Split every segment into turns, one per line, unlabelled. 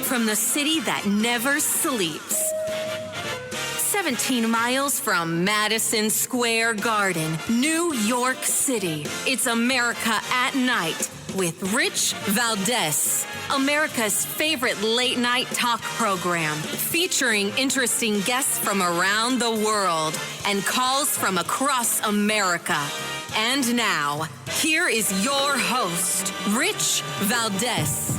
from the city that never sleeps. 17 miles from Madison Square Garden, New York City. It's America at Night with Rich Valdez. America's favorite late-night talk program, featuring interesting guests from around the world and calls from across America. And now, here is your host, Rich Valdez.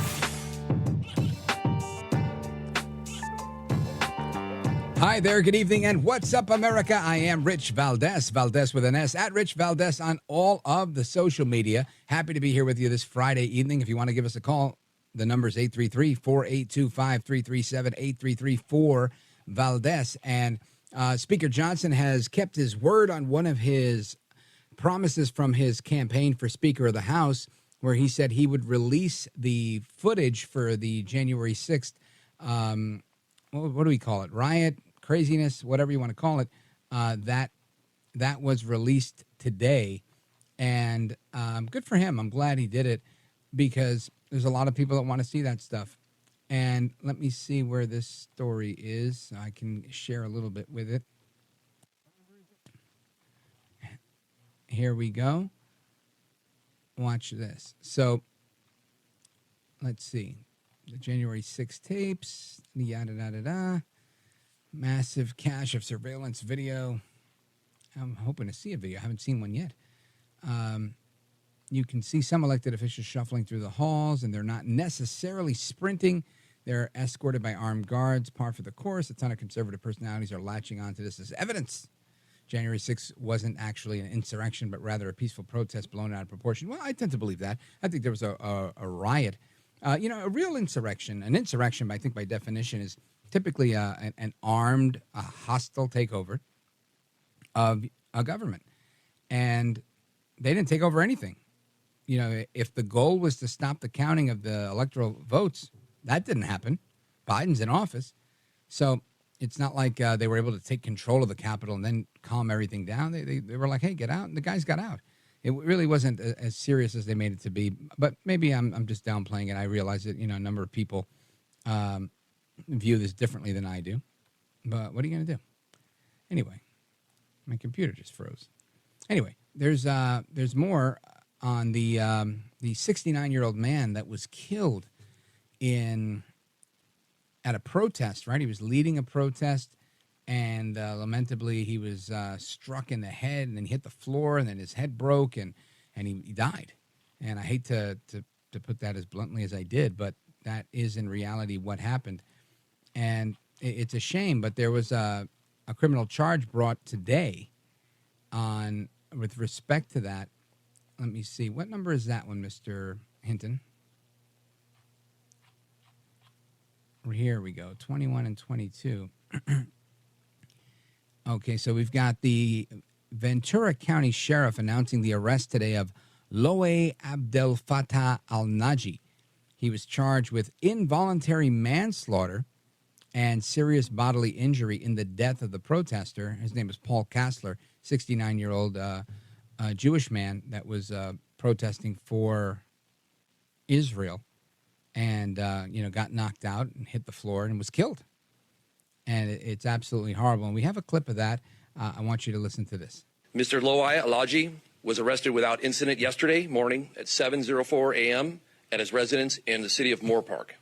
Hi there, good evening, and what's up, America? I am Rich Valdez, Valdez with an S, at Rich Valdez on all of the social media. Happy to be here with you this Friday evening. If you want to give us a call, the number is 833-482-5337, 833-4-VALDEZ. And Speaker Johnson has kept his word on one of his promises from his campaign for Speaker of the House, where he said he would release the footage for the January 6th, what do we call it? Riot, craziness, whatever you want to call it. That was released today. And good for him. I'm glad he did it because there's a lot of people that want to see that stuff. And let me see where this story is so I can share a little bit with it. Here we go. Watch this. So let's see. The January 6 tapes, yada, yada, yada. Massive cache of surveillance video. I'm hoping to see a video. I haven't seen one yet. You can see some elected officials shuffling through the halls, and they're not necessarily sprinting. They're escorted by armed guards, par for the course. A ton of conservative personalities are latching onto this as evidence. January 6th wasn't actually an insurrection, but rather a peaceful protest blown out of proportion. Well, I tend to believe that. I think there was a riot. A real insurrection, an insurrection, I think by definition, is typically an armed, hostile takeover of a government. And they didn't take over anything. You know, if the goal was to stop the counting of the electoral votes, that didn't happen. Biden's in office. So it's not like they were able to take control of the Capitol and then calm everything down. They were like, hey, get out. And the guys got out. It really wasn't as serious as they made it to be, but maybe I'm just downplaying it. I realize that, a number of people view this differently than I do, but what are you going to do? Anyway, my computer just froze. Anyway, there's more on the 69-year-old man that was killed at a protest, right? He was leading a protest. And lamentably, he was struck in the head, and then he hit the floor, and then his head broke, and he died. And I hate to put that as bluntly as I did, but that is in reality what happened. And it's a shame, but there was a criminal charge brought today with respect to that. Let me see. What number is that one, Mr. Hinton? Here we go, 21 and 22. Okay, so we've got the Ventura County Sheriff announcing the arrest today of Loe Abdel Fattah al-Naji. He was charged with involuntary manslaughter and serious bodily injury in the death of the protester. His name is Paul Kassler, 69-year-old Jewish man that was protesting for Israel and, got knocked out and hit the floor and was killed. And it's absolutely horrible. And we have a clip of that. I want you to listen to this.
Mr. Loai Alaji was arrested without incident yesterday morning at 7:04 a.m. at his residence in the city of Moore Park.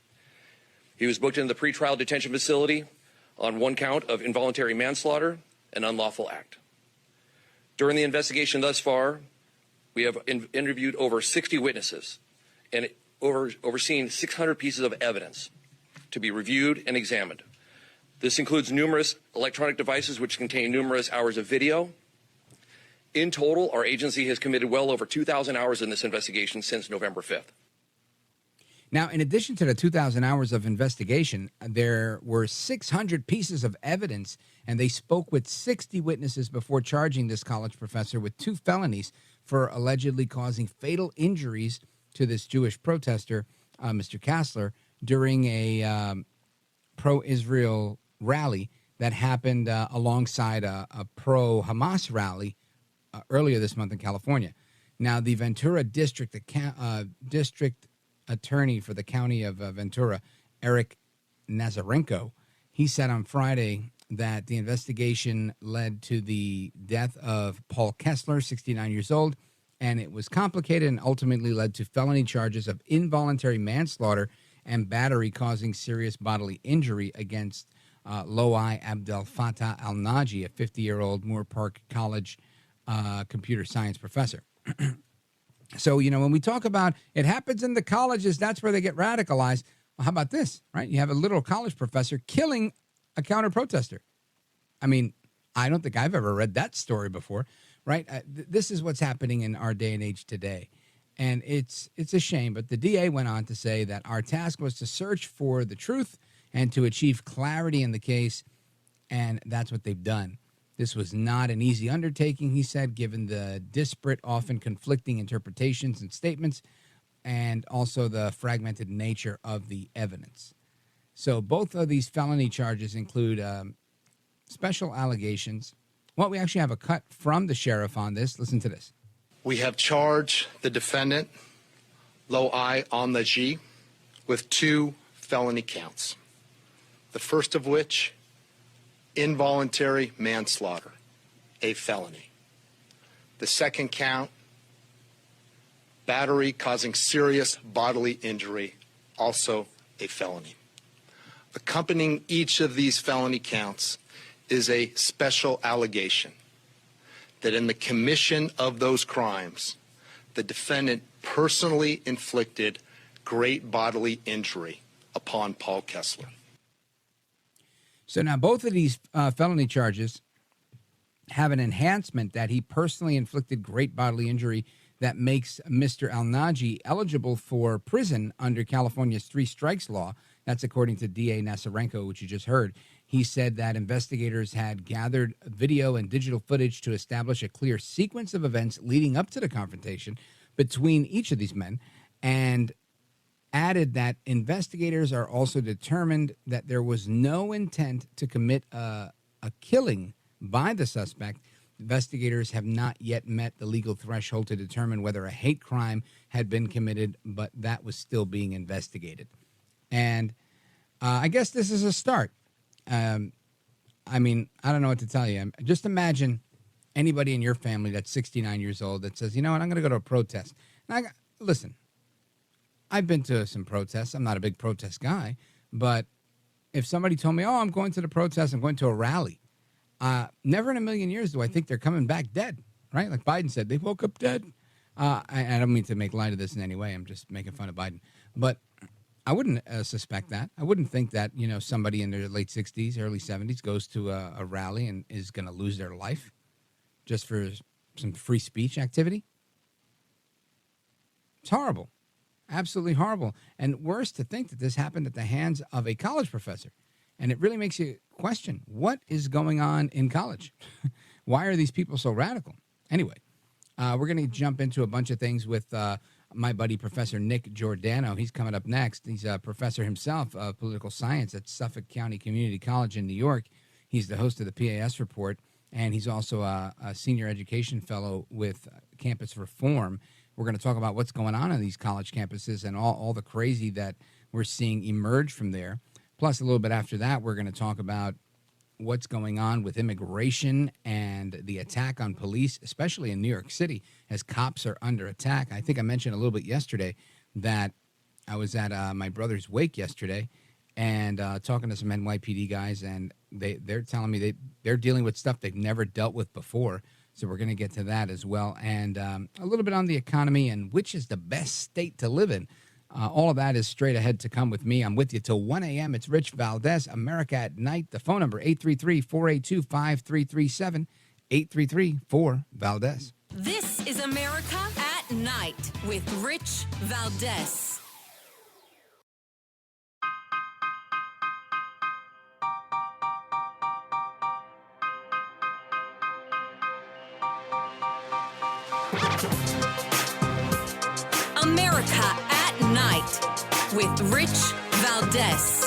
He was booked into the pretrial detention facility on one count of involuntary manslaughter and unlawful act. During the investigation thus far, we have interviewed over 60 witnesses and overseen 600 pieces of evidence to be reviewed and examined. This includes numerous electronic devices which contain numerous hours of video. In total, our agency has committed well over 2,000 hours in this investigation since November 5th.
Now, in addition to the 2,000 hours of investigation, there were 600 pieces of evidence, and they spoke with 60 witnesses before charging this college professor with 2 felonies for allegedly causing fatal injuries to this Jewish protester, Mr. Kassler, during a pro-Israel rally that happened alongside a pro-Hamas rally earlier this month in California. Now, the Ventura district attorney for the county of Ventura, Eric Nazarenko. He said on Friday that the investigation led to the death of Paul Kessler, 69 years old, and it was complicated and ultimately led to felony charges of involuntary manslaughter and battery causing serious bodily injury against Loai Abdel Fattah al-Naji, a 50-year-old Moore Park College computer science professor. So, when we talk about it happens in the colleges, that's where they get radicalized. Well, how about this, right? You have a literal college professor killing a counter-protester. I mean, I don't think I've ever read that story before, right? This is what's happening in our day and age today. And it's a shame, but the DA went on to say that our task was to search for the truth and to achieve clarity in the case, and that's what they've done. This was not an easy undertaking, he said, given the disparate, often conflicting interpretations and statements, and also the fragmented nature of the evidence. So both of these felony charges include special allegations. Well, we actually have a cut from the sheriff on this. Listen to this.
We have charged the defendant, Loai al-Naji, with 2 felony counts. The first of which, involuntary manslaughter, a felony. The second count, battery causing serious bodily injury, also a felony. Accompanying each of these felony counts is a special allegation that in the commission of those crimes, the defendant personally inflicted great bodily injury upon Paul Kessler.
So now both of these felony charges have an enhancement that he personally inflicted great bodily injury that makes Mr. al-Naji eligible for prison under California's 3 strikes law. That's according to DA Nazarenko, which you just heard. He said that investigators had gathered video and digital footage to establish a clear sequence of events leading up to the confrontation between each of these men, and added that investigators are also determined that there was no intent to commit a killing by the suspect. Investigators have not yet met the legal threshold to determine whether a hate crime had been committed, but that was still being investigated. And I guess this is a start. I mean, I don't know what to tell you. Just imagine anybody in your family that's 69 years old that says, you know what, I'm going to go to a protest. And listen, I've been to some protests. I'm not a big protest guy, but if somebody told me, oh, I'm going to the protest, I'm going to a rally, never in a million years do I think they're coming back dead, right? Like Biden said, they woke up dead. I don't mean to make light of this in any way. I'm just making fun of Biden. But I wouldn't suspect that. I wouldn't think that, somebody in their late 60s, early 70s goes to a rally and is going to lose their life just for some free speech activity. It's horrible. Absolutely horrible. And worse, to think that this happened at the hands of a college professor. And it really makes you question, what is going on in college? Why are these people so radical? Anyway, we're going to jump into a bunch of things with my buddy, Professor Nick Giordano. He's coming up next. He's a professor himself of political science at Suffolk County Community College in New York. He's the host of the PAS Report, and he's also a senior education fellow with Campus Reform. We're going to talk about what's going on these college campuses and all the crazy that we're seeing emerge from there. Plus, a little bit after that, we're going to talk about what's going on with immigration and the attack on police, especially in New York City, as cops are under attack. I think I mentioned a little bit yesterday that I was at my brother's wake yesterday and talking to some NYPD guys, and they're telling me they're dealing with stuff they've never dealt with before. So we're going to get to that as well. And a little bit on the economy and which is the best state to live in. All of that is straight ahead to come with me. I'm with you till 1 a.m. It's Rich Valdez, America at Night. The phone number, 833-482-5337, 833-4-VALDEZ.
This is America at Night with Rich Valdez. America at Night with Rich Valdez.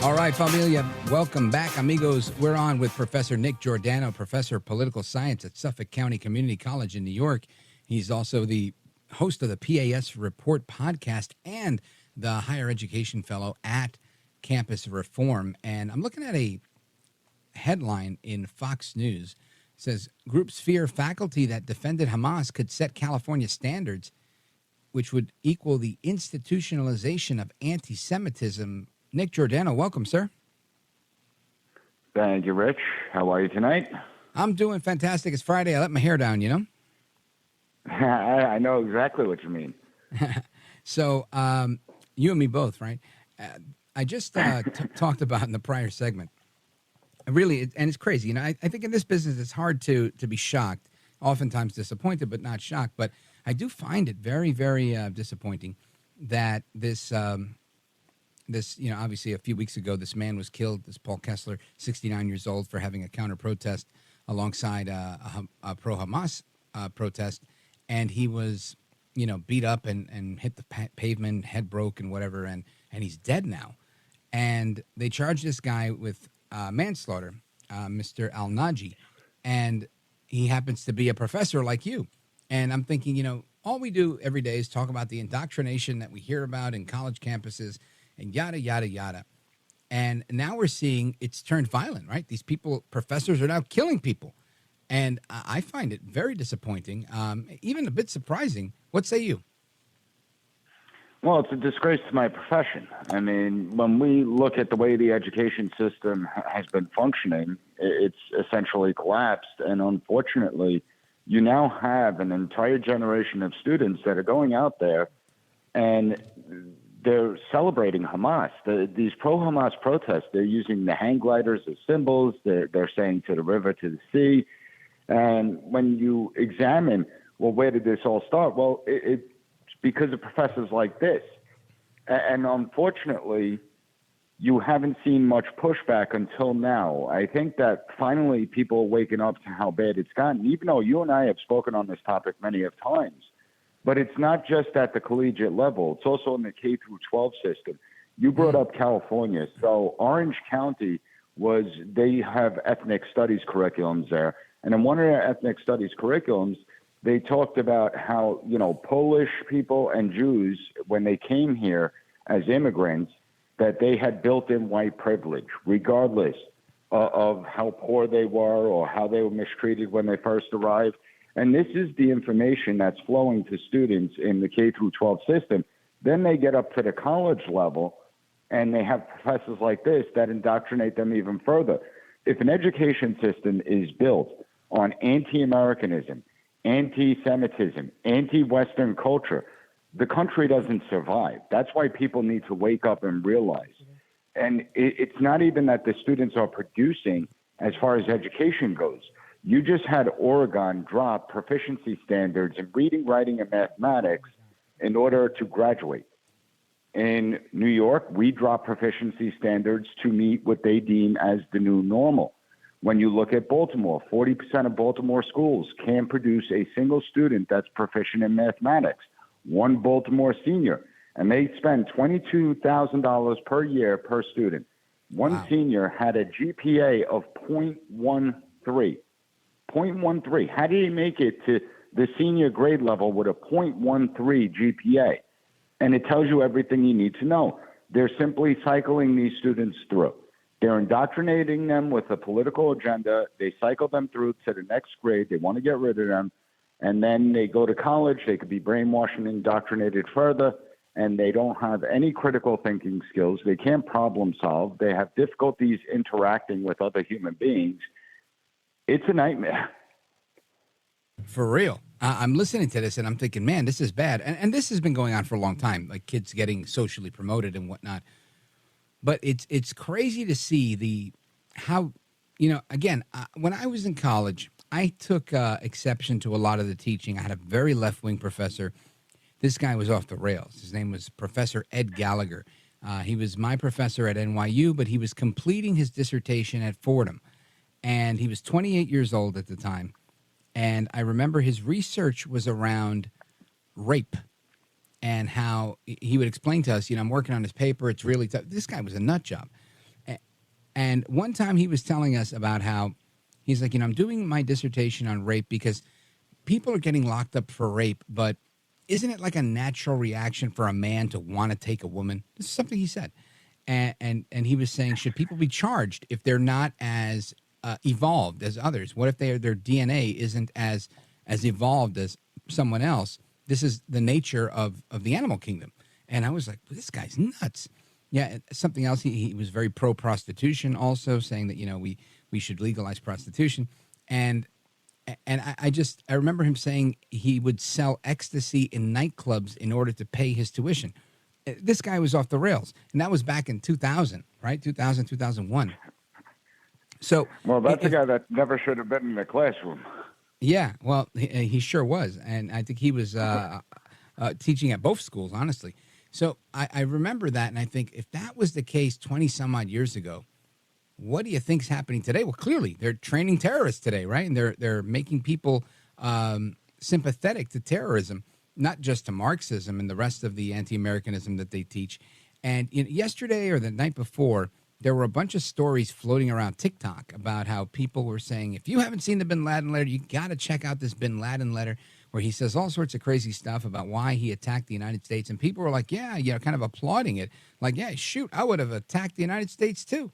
All right, familia, welcome back, amigos. We're on with Professor Nick Giordano, professor of political science at Suffolk County Community College in New York. He's also the host of the PAS Report podcast and the higher education fellow at Campus Reform. And I'm looking at a headline in Fox News. It says, groups fear faculty that defended Hamas could set California standards, which would equal the institutionalization of anti-Semitism. Nick Giordano, welcome, sir.
Thank you, Rich. How are you tonight?
I'm doing fantastic. It's Friday. I let my hair down, you know?
I know exactly what you mean.
So you and me both, right? I just talked about in the prior segment. Really, and it's crazy. You know, I think in this business, it's hard to be shocked, oftentimes disappointed, but not shocked. But I do find it very, very disappointing that this, you know, obviously a few weeks ago, this man was killed, this Paul Kessler, 69 years old, for having a counter-protest alongside a pro-Hamas protest. And he was, you know, beat up and hit the pavement, head broke and whatever, and he's dead now. And they charged this guy with manslaughter, Mr. Al-Naji, and he happens to be a professor like you. And I'm thinking, you know, all we do every day is talk about the indoctrination that we hear about in college campuses and yada, yada, yada. And now we're seeing it's turned violent, right? These people, professors, are now killing people. And I find it very disappointing, even a bit surprising. What say you?
Well, it's a disgrace to my profession. I mean, when we look at the way the education system has been functioning, it's essentially collapsed. And unfortunately, you now have an entire generation of students that are going out there and they're celebrating Hamas. These pro-Hamas protests, they're using the hang gliders as symbols. They're saying to the river, to the sea. And when you examine, well, where did this all start? Well, it's because of professors like this. And unfortunately, you haven't seen much pushback until now. I think that finally people are waking up to how bad it's gotten, even though you and I have spoken on this topic many of times. But it's not just at the collegiate level. It's also in the K through 12 system. You brought up California. So Orange County they have ethnic studies curriculums there. And in one of their ethnic studies curriculums, they talked about how, you know, Polish people and Jews, when they came here as immigrants, that they had built-in white privilege, regardless of how poor they were or how they were mistreated when they first arrived. And this is the information that's flowing to students in the K through 12 system. Then they get up to the college level, and they have professors like this that indoctrinate them even further. If an education system is built on anti-Americanism, anti-Semitism, anti-Western culture, the country doesn't survive. That's why people need to wake up and realize. And it's not even that the students are producing as far as education goes. You just had Oregon drop proficiency standards in reading, writing, and mathematics in order to graduate. In New York, we drop proficiency standards to meet what they deem as the new normal. When you look at Baltimore, 40% of Baltimore schools can't produce a single student that's proficient in mathematics. One Baltimore senior, and they spend $22,000 per year per student. One senior had a GPA of 0.13. 0.13. How did he make it to the senior grade level with a 0.13 GPA? And it tells you everything you need to know. They're simply cycling these students through. They're indoctrinating them with a political agenda. They cycle them through to the next grade. They want to get rid of them. And then they go to college. They could be brainwashed and indoctrinated further. And they don't have any critical thinking skills. They can't problem solve. They have difficulties interacting with other human beings. It's a nightmare.
For real. I'm listening to this and I'm thinking, man, this is bad. And this has been going on for a long time, like kids getting socially promoted and whatnot. But it's crazy to see how, you know, again, when I was in college, I took exception to a lot of the teaching. I had a very left-wing professor. This guy was off the rails. His name was Professor Ed Gallagher. He was my professor at NYU, but he was completing his dissertation at Fordham. And he was 28 years old at the time. And I remember his research was around rape. And how he would explain to us, you know, I'm working on this paper. It's really tough. This guy was a nut job. And one time he was telling us about how he's like, you know, I'm doing my dissertation on rape because people are getting locked up for rape, but isn't it like a natural reaction for a man to want to take a woman? This is something he said. And he was saying, should people be charged if they're not as evolved as others? What if their DNA isn't as evolved as someone else? This is the nature of the animal kingdom. And I was like, well, this guy's nuts. Yeah, something else. He was very pro prostitution, also saying that we should legalize prostitution, and I remember him saying he would sell ecstasy in nightclubs in order to pay his tuition. This guy was off the rails, and that was back in 2000, right? 2001. So,
well, that's a guy that never should have been in the classroom.
Yeah, well, he sure was, and I think he was teaching at both schools, honestly. So I remember that, and I think if that was the case 20 some odd years ago, what do you think's happening today? Well, clearly they're training terrorists today, right? And they're making people sympathetic to terrorism, not just to Marxism and the rest of the anti-Americanism that they teach. And yesterday or the night before, there were a bunch of stories floating around TikTok about how people were saying, if you haven't seen the bin Laden letter, you got to check out this bin Laden letter, where he says all sorts of crazy stuff about why he attacked the United States. And people were like, yeah, kind of applauding it. Like, yeah, shoot, I would have attacked the United States too.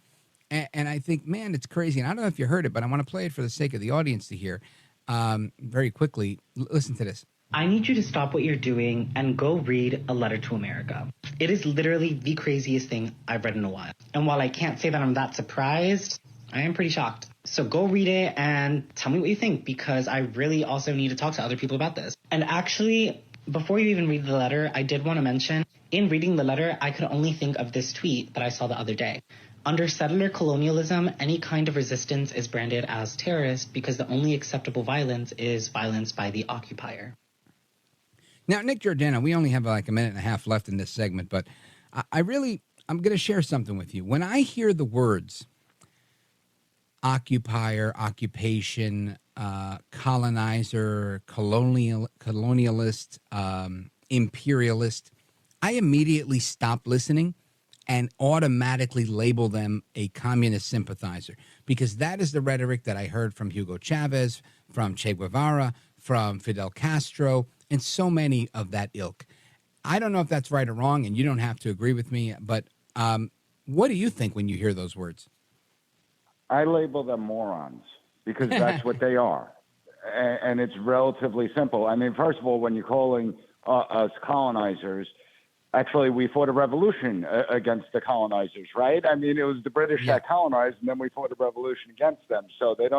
And I think, man, it's crazy. And I don't know if you heard it, but I want to play it for the sake of the audience to hear very quickly. Listen to this.
I need you to stop what you're doing and go read A Letter to America. It is literally the craziest thing I've read in a while. And while I can't say that I'm that surprised, I am pretty shocked. So go read it and tell me what you think, because I really also need to talk to other people about this. And actually, before you even read the letter, I did want to mention, in reading the letter, I could only think of this tweet that I saw the other day. Under settler colonialism, any kind of resistance is branded as terrorist because the only acceptable violence is violence by the occupier.
Now, Nick Giordano, we only have like a minute and a half left in this segment, but I'm going to share something with you. When I hear the words occupier, occupation, colonizer, colonialist, imperialist, I immediately stop listening and automatically label them a communist sympathizer, because that is the rhetoric that I heard from Hugo Chavez, from Che Guevara, from Fidel Castro, and so many of that ilk. I don't know if that's right or wrong, and you don't have to agree with me, but what do you think when you hear those words?
I label them morons, because that's what they are. And it's relatively simple. I mean, first of all, when you're calling us colonizers, actually, we fought a revolution against the colonizers, right? I mean, it was the British that colonized, and then we fought a revolution against them. So they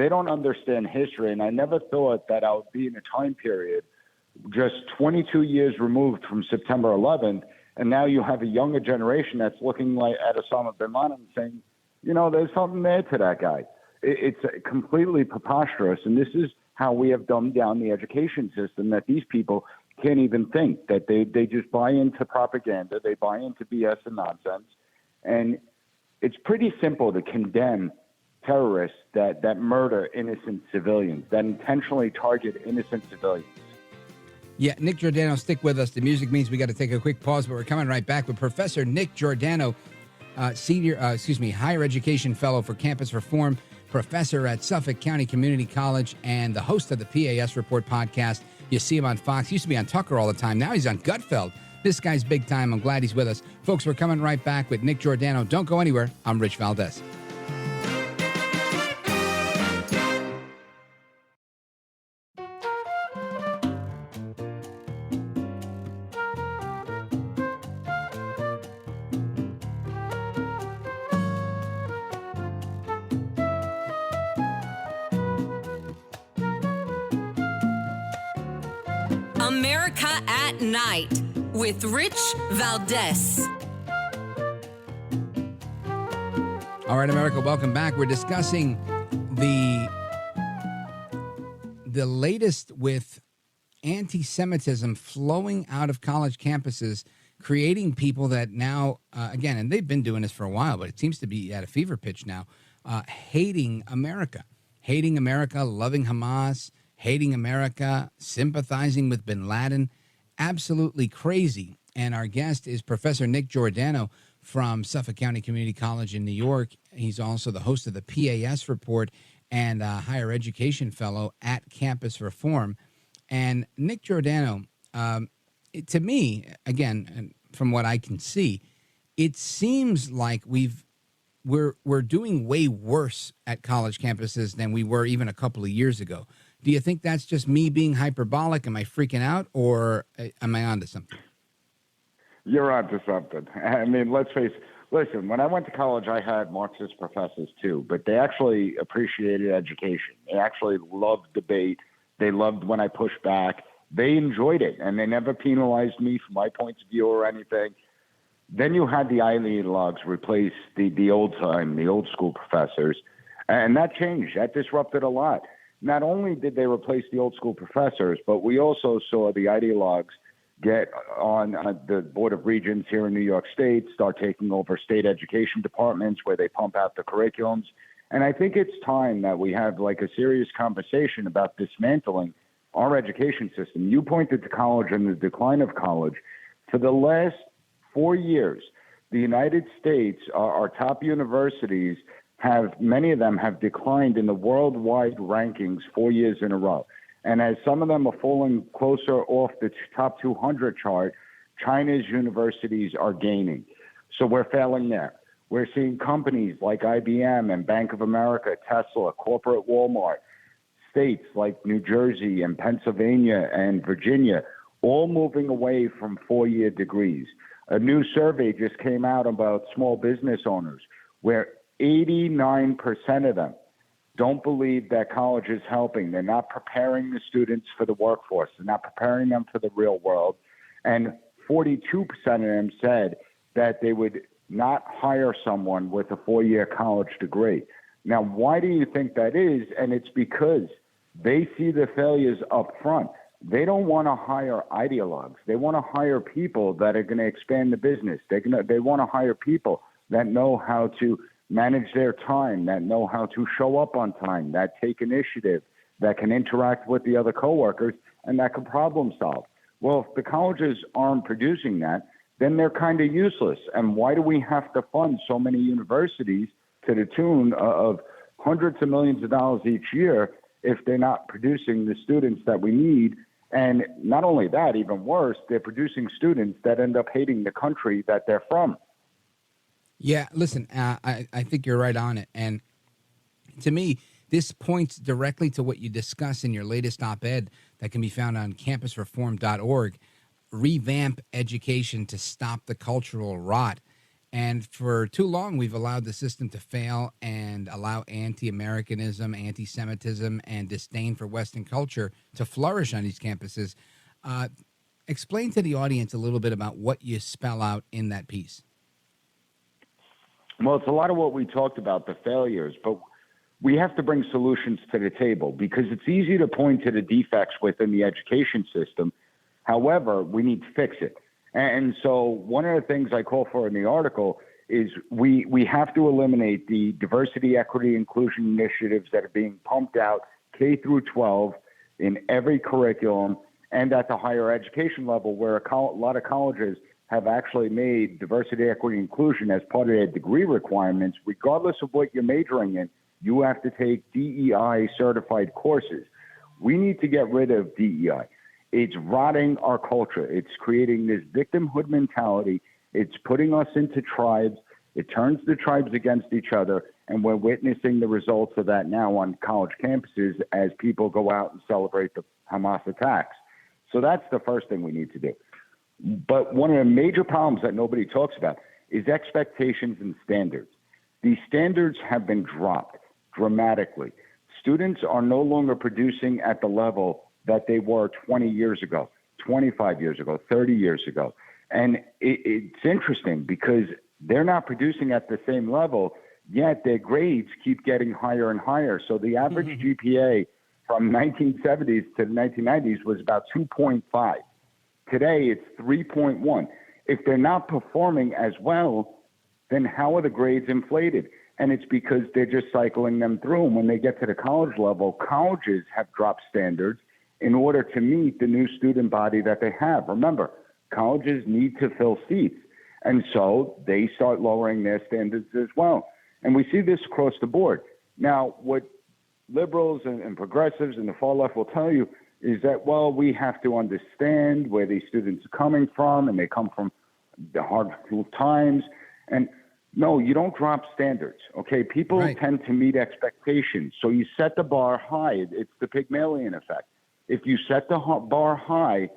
don't understand history. And I never thought that I would be in a time period just 22 years removed from September 11th, and now you have a younger generation that's looking like at Osama bin Laden and saying, there's something there to that guy. It's completely preposterous, and this is how we have dumbed down the education system, that these people can't even think, that they just buy into propaganda, they buy into BS and nonsense. And it's pretty simple to condemn terrorists that murder innocent civilians, that intentionally target innocent civilians.
Yeah, Nick Giordano, stick with us. The music means we got to take a quick pause, but we're coming right back with Professor Nick Giordano, higher education fellow for campus reform, professor at Suffolk County Community College, and the host of the PAS Report podcast. You see him on Fox. Used to be on Tucker all the time. Now he's on Gutfeld. This guy's big time. I'm glad he's with us. Folks, we're coming right back with Nick Giordano. Don't go anywhere. I'm Rich Valdez.
America at Night with Rich Valdez.
All right, America, welcome back. We're discussing the latest with anti-Semitism flowing out of college campuses, creating people that now, again, and they've been doing this for a while, but it seems to be at a fever pitch now, hating America, loving Hamas, hating America, sympathizing with bin Laden. Absolutely crazy. And our guest is Professor Nick Giordano from Suffolk County Community College in New York. He's also the host of the PAS Report and a higher education fellow at Campus Reform. And Nick Giordano, To me, again, and from what I can see, it seems like we're doing way worse at college campuses than we were even a couple of years ago. Do you think that's just me being hyperbolic? Am I freaking out, or am I onto something?
You're onto something. I mean, let's face it. Listen, when I went to college, I had Marxist professors too, but they actually appreciated education. They actually loved debate. They loved when I pushed back. They enjoyed it, and they never penalized me for my points of view or anything. Then you had the ideologues replace the old school professors, and that changed. That disrupted a lot. Not only did they replace the old school professors, but we also saw the ideologues get on the Board of Regents here in New York State, start taking over state education departments where they pump out the curriculums. And I think it's time that we have like a serious conversation about dismantling our education system. You pointed to college and the decline of college. For the last 4 years, the United States, our top universities, many of them have declined in the worldwide rankings 4 years in a row. And as some of them are falling closer off the top 200 chart, China's universities are gaining. So we're failing there. We're seeing companies like IBM and Bank of America, Tesla, corporate Walmart, states like New Jersey and Pennsylvania and Virginia, all moving away from 4-year degrees. A new survey just came out about small business owners where 89% of them don't believe that college is helping. They're not preparing the students for the workforce. They're not preparing them for the real world. And 42% of them said that they would not hire someone with a 4-year college degree. Now, why do you think that is? And it's because they see the failures up front. They don't want to hire ideologues. They want to hire people that are going to expand the business. They want to hire people that know how to manage their time, that know how to show up on time, that take initiative, that can interact with the other coworkers, and that can problem solve. Well, if the colleges aren't producing that, then they're kind of useless. And why do we have to fund so many universities to the tune of hundreds of millions of dollars each year if they're not producing the students that we need? And not only that, even worse, they're producing students that end up hating the country that they're from.
Yeah, listen, I think you're right on it. And to me, this points directly to what you discuss in your latest op-ed that can be found on campusreform.org, revamp education to stop the cultural rot. And for too long, we've allowed the system to fail and allow anti-Americanism, anti-Semitism, and disdain for Western culture to flourish on these campuses. Explain to the audience a little bit about what you spell out in that piece.
Well, it's a lot of what we talked about, the failures, but we have to bring solutions to the table because it's easy to point to the defects within the education system. However, we need to fix it. And so one of the things I call for in the article is we have to eliminate the diversity, equity, inclusion initiatives that are being pumped out K through 12 in every curriculum and at the higher education level where a lot of colleges have actually made diversity, equity, inclusion as part of their degree requirements. Regardless of what you're majoring in, you have to take DEI certified courses. We need to get rid of DEI. It's rotting our culture. It's creating this victimhood mentality. It's putting us into tribes. It turns the tribes against each other, and we're witnessing the results of that now on college campuses as people go out and celebrate the Hamas attacks. So that's the first thing we need to do. But one of the major problems that nobody talks about is expectations and standards. These standards have been dropped dramatically. Students are no longer producing at the level that they were 20 years ago, 25 years ago, 30 years ago. And it's interesting because they're not producing at the same level, yet their grades keep getting higher and higher. So the average GPA from 1970s to the 1990s was about 2.5. Today, it's 3.1. If they're not performing as well, then how are the grades inflated? And it's because they're just cycling them through. And when they get to the college level, colleges have dropped standards in order to meet the new student body that they have. Remember, colleges need to fill seats. And so they start lowering their standards as well. And we see this across the board. Now, what liberals and progressives and the far left will tell you, is that, well, we have to understand where these students are coming from, and they come from the hard times. And no, you don't drop standards, okay? People tend to meet expectations. So you set the bar high. It's the Pygmalion effect. If you set the bar high,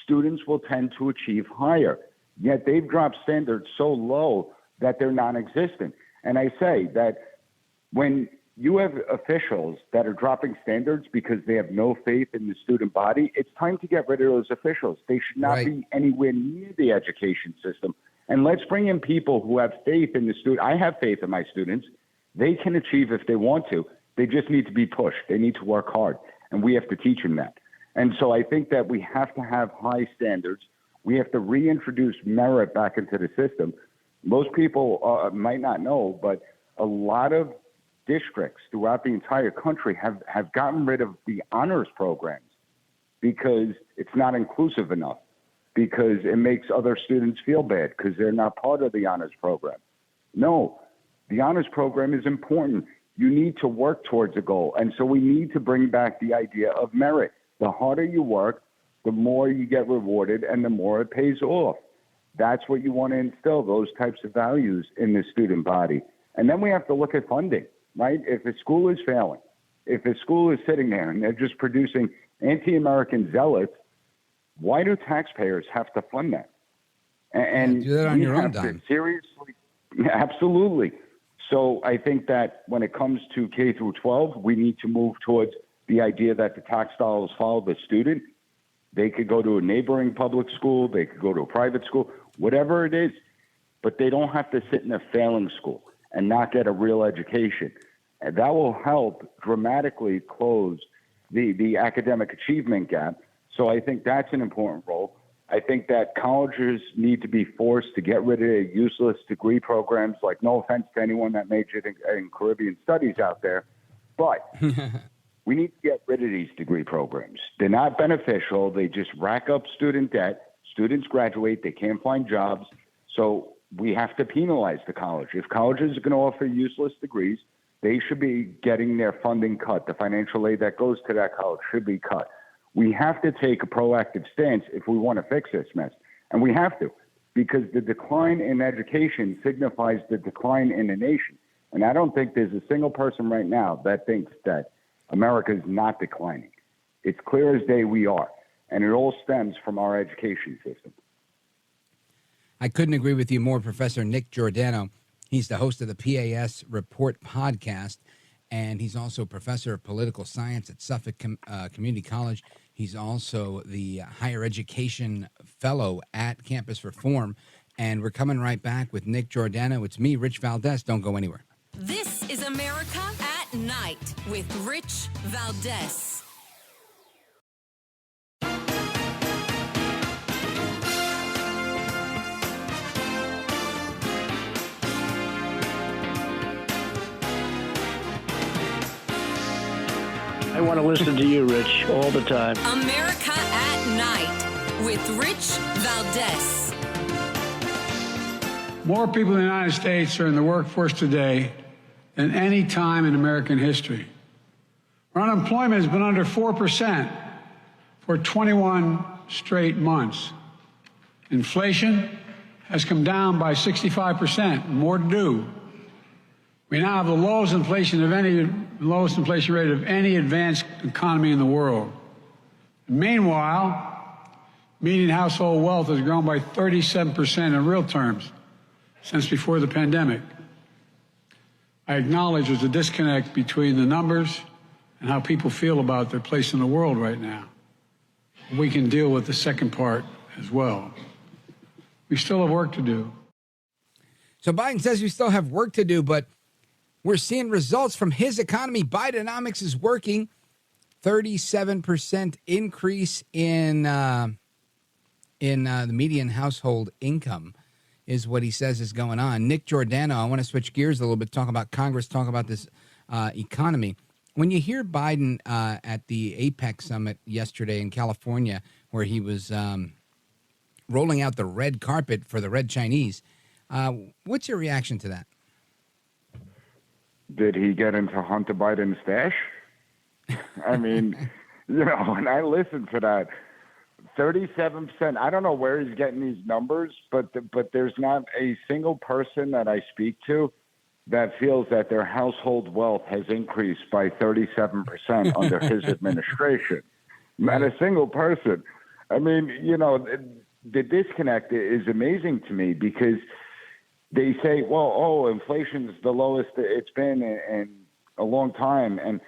students will tend to achieve higher. Yet they've dropped standards so low that they're non-existent. And I say that when you have officials that are dropping standards because they have no faith in the student body, it's time to get rid of those officials. They should not be anywhere near the education system. And let's bring in people who have faith in the student. I have faith in my students. They can achieve if they want to. They just need to be pushed. They need to work hard. And we have to teach them that. And so I think that we have to have high standards. We have to reintroduce merit back into the system. Most people might not know, but a lot of districts throughout the entire country have gotten rid of the honors programs because it's not inclusive enough, because it makes other students feel bad because they're not part of the honors program. No, the honors program is important. You need to work towards a goal. And so we need to bring back the idea of merit. The harder you work, the more you get rewarded and the more it pays off. That's what you want to instill, those types of values in the student body. And then we have to look at funding, right? If a school is failing, if a school is sitting there and they're just producing anti-American zealots, why do taxpayers have to fund that? And
do that on your own dime.
Seriously, absolutely. So I think that when it comes to K through 12, we need to move towards the idea that the tax dollars follow the student. They could go to a neighboring public school, they could go to a private school, whatever it is, but they don't have to sit in a failing school and not get a real education. And that will help dramatically close the academic achievement gap. So I think that's an important role. I think that colleges need to be forced to get rid of useless degree programs. Like, no offense to anyone that majored in Caribbean studies out there, but we need to get rid of these degree programs. They're not beneficial. They just rack up student debt. Students graduate. They can't find jobs. So we have to penalize the college. If colleges are going to offer useless degrees, they should be getting their funding cut. The financial aid that goes to that college should be cut. We have to take a proactive stance if we want to fix this mess. And we have to, because the decline in education signifies the decline in the nation. And I don't think there's a single person right now that thinks that America is not declining. It's clear as day we are. And it all stems from our education system.
I couldn't agree with you more, Professor Nick Giordano. He's the host of the PAS Report podcast, and he's also a professor of political science at Suffolk Community College. He's also the higher education fellow at Campus Reform. And we're coming right back with Nick Giordano. It's me, Rich Valdez. Don't go anywhere.
This is America at Night with Rich Valdez.
I want to listen to you, Rich, all the time.
America at Night with Rich Valdez.
More people in the United States are in the workforce today than any time in American history. Our unemployment has been under 4% for 21 straight months. Inflation has come down by 65%, more to do. We now have the lowest inflation rate of any advanced economy in the world. Meanwhile, median household wealth has grown by 37% in real terms since before the pandemic. I acknowledge there's a disconnect between the numbers and how people feel about their place in the world right now. We can deal with the second part as well. We still have work to do.
So Biden says we still have work to do, but we're seeing results from his economy. Bidenomics is working. 37% increase in the median household income is what he says is going on. Nick Giordano, I want to switch gears a little bit, talk about Congress, talk about this economy. When you hear Biden at the APEC summit yesterday in California, where he was rolling out the red carpet for the Red Chinese, what's your reaction to that?
Did he get into Hunter Biden's stash? I mean, when I listen to that, 37%, I don't know where he's getting these numbers, but there's not a single person that I speak to that feels that their household wealth has increased by 37% under his administration. Not a single person. I mean, the disconnect is amazing to me because they say, well, inflation's the lowest it's been in a long time.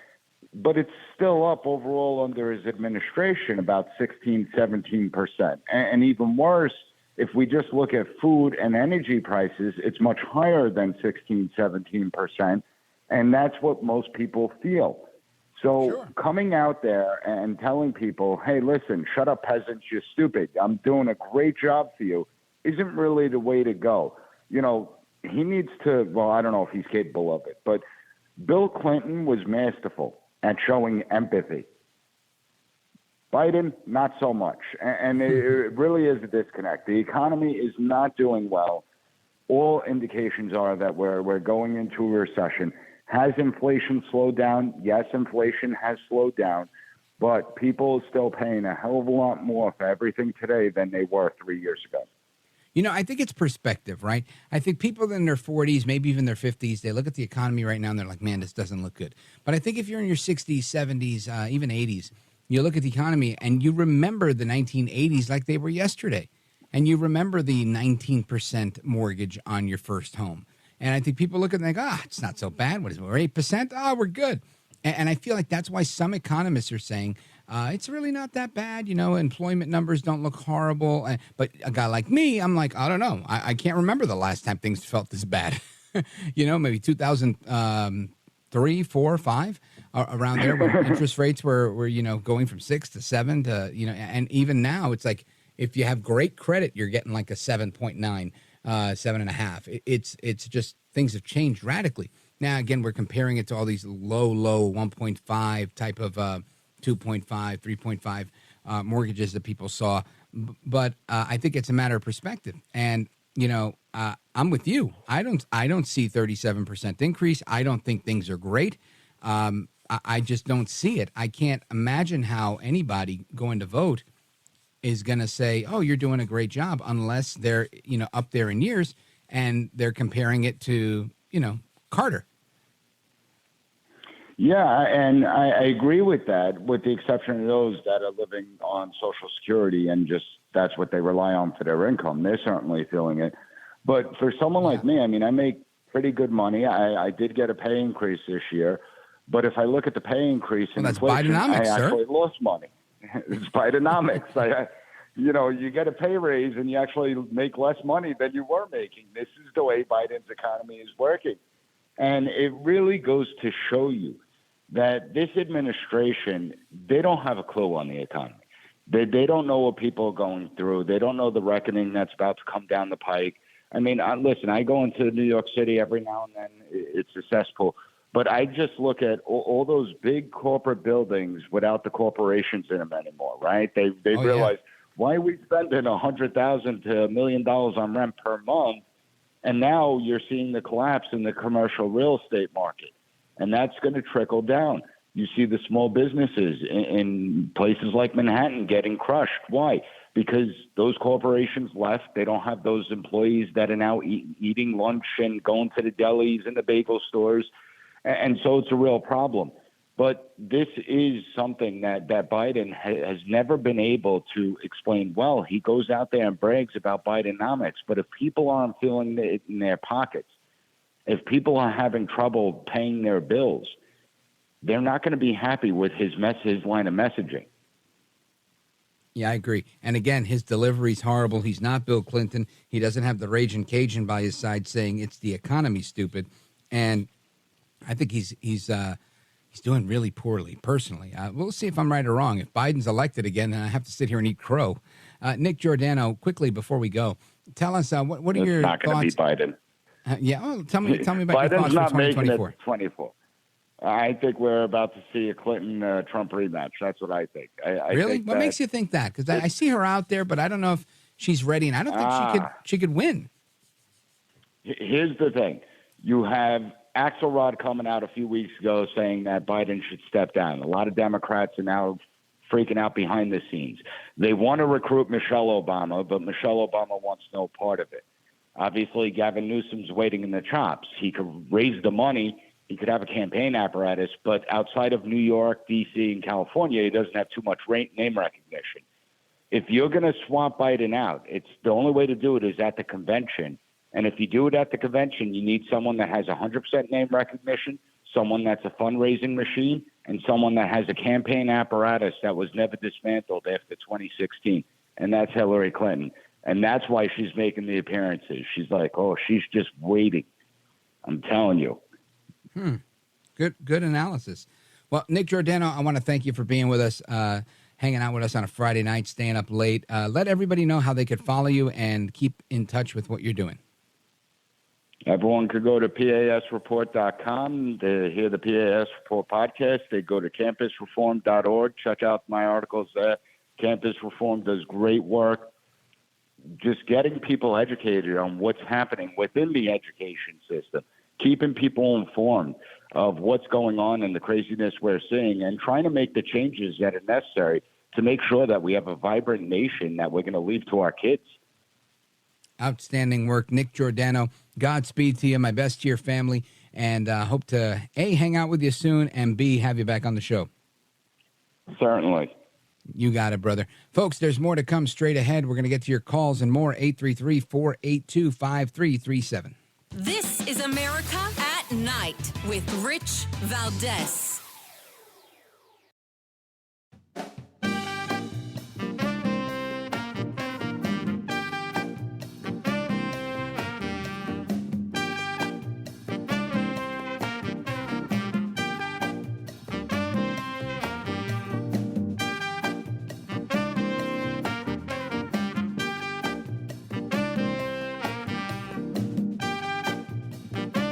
But it's still up overall under his administration, about 16, 17%. And even worse, if we just look at food and energy prices, it's much higher than 16, 17%. And that's what most people feel. So coming out there and telling people, hey, listen, shut up, peasants, you're stupid. I'm doing a great job for you, isn't really the way to go. He needs to, well, I don't know if he's capable of it, but Bill Clinton was masterful at showing empathy. Biden, not so much. And it really is a disconnect. The economy is not doing well. All indications are that we're going into a recession. Has inflation slowed down? Yes, inflation has slowed down, but people are still paying a hell of a lot more for everything today than they were 3 years ago.
I think it's perspective, right? I think people in their 40s, maybe even their 50s, they look at the economy right now and they're like, man, this doesn't look good. But I think if you're in your 60s, 70s, even 80s, you look at the economy and you remember the 1980s like they were yesterday. And you remember the 19% mortgage on your first home. And I think people look at it and think, it's not so bad. What is it, we're 8%? We're good. And I feel like that's why some economists are saying, it's really not that bad. Employment numbers don't look horrible. But a guy like me, I'm like, I don't know. I can't remember the last time things felt this bad. Maybe 2003, 4, 5, around there when interest rates were going from 6 to 7 to, and even now it's like if you have great credit, you're getting like a 7.9, 7.5. It's just things have changed radically. Now, again, we're comparing it to all these low 1.5 type of 2.5, 3.5 mortgages that people saw. But I think it's a matter of perspective. And, I'm with you. I don't see 37% increase. I don't think things are great. I just don't see it. I can't imagine how anybody going to vote is going to say, oh, you're doing a great job, unless they're, up there in years and they're comparing it to, Carter.
Yeah, and I agree with that, with the exception of those that are living on Social Security and just that's what they rely on for their income. They're certainly feeling it. But for someone like me, I make pretty good money. I did get a pay increase this year. But if I look at the pay increase in inflation, I actually lost money. It's Bidenomics. You get a pay raise and you actually make less money than you were making. This is the way Biden's economy is working. And it really goes to show you that this administration, they don't have a clue on the economy. They don't know what people are going through. They don't know the reckoning that's about to come down the pike. Listen, I go into New York City every now and then. It's a cesspool. But I just look at all those big corporate buildings without the corporations in them anymore, right? They realize, why are we spending $100,000 to $1 million on rent per month? And now you're seeing the collapse in the commercial real estate market. And that's going to trickle down. You see the small businesses in places like Manhattan getting crushed. Why? Because those corporations left. They don't have those employees that are now eating lunch and going to the delis and the bagel stores. And so it's a real problem. But this is something that Biden has never been able to explain well. He goes out there and brags about Bidenomics. But if people aren't feeling it in their pockets, if people are having trouble paying their bills, they're not going to be happy with his line of messaging.
Yeah, I agree. And again, his delivery's horrible. He's not Bill Clinton. He doesn't have the raging Cajun by his side saying it's the economy, stupid. And I think he's doing really poorly, personally. We'll see if I'm right or wrong. If Biden's elected again, then I have to sit here and eat crow. Nick Giordano, quickly before we go, tell us what are your thoughts? It's not going to be
Biden.
Tell me about
Biden's
your thoughts
not
for 2024.
Making it 24. I think we're about to see a Clinton-Trump rematch. That's what I think. I
really?
think
what makes you think that? Because I see her out there, but I don't know if she's ready, and I don't think she could win.
Here's the thing. You have Axelrod coming out a few weeks ago saying that Biden should step down. A lot of Democrats are now freaking out behind the scenes. They want to recruit Michelle Obama, but Michelle Obama wants no part of it. Obviously, Gavin Newsom's waiting in the chops. He could raise the money. He could have a campaign apparatus, but outside of New York, D.C., and California, he doesn't have too much name recognition. If you're going to swamp Biden out, it's the only way to do it is at the convention. And if you do it at the convention, you need someone that has 100% name recognition, someone that's a fundraising machine, and someone that has a campaign apparatus that was never dismantled after 2016. And that's Hillary Clinton. And that's why she's making the appearances. She's like, oh, she's just waiting. I'm telling you.
Good analysis. Well, Nick Giordano, I want to thank you for being with us, hanging out with us on a Friday night, staying up late. Let everybody know how they could follow you and keep in touch with what you're doing.
Everyone could go to PASreport.com to hear the PAS Report podcast. They go to campusreform.org. Check out my articles there. Campus Reform does great work just getting people educated on what's happening within the education system, keeping people informed of what's going on and the craziness we're seeing, and trying to make the changes that are necessary to make sure that we have a vibrant nation that we're going to leave to our kids.
Outstanding work, Nick Giordano. Godspeed to you, my best to your family, and hope to, A, hang out with you soon, and B, have you back on the show.
Certainly.
You got it, brother. Folks, there's more to come straight ahead. We're going to get to your calls and more, 833-482-5337.
This is America at Night with Rich Valdez.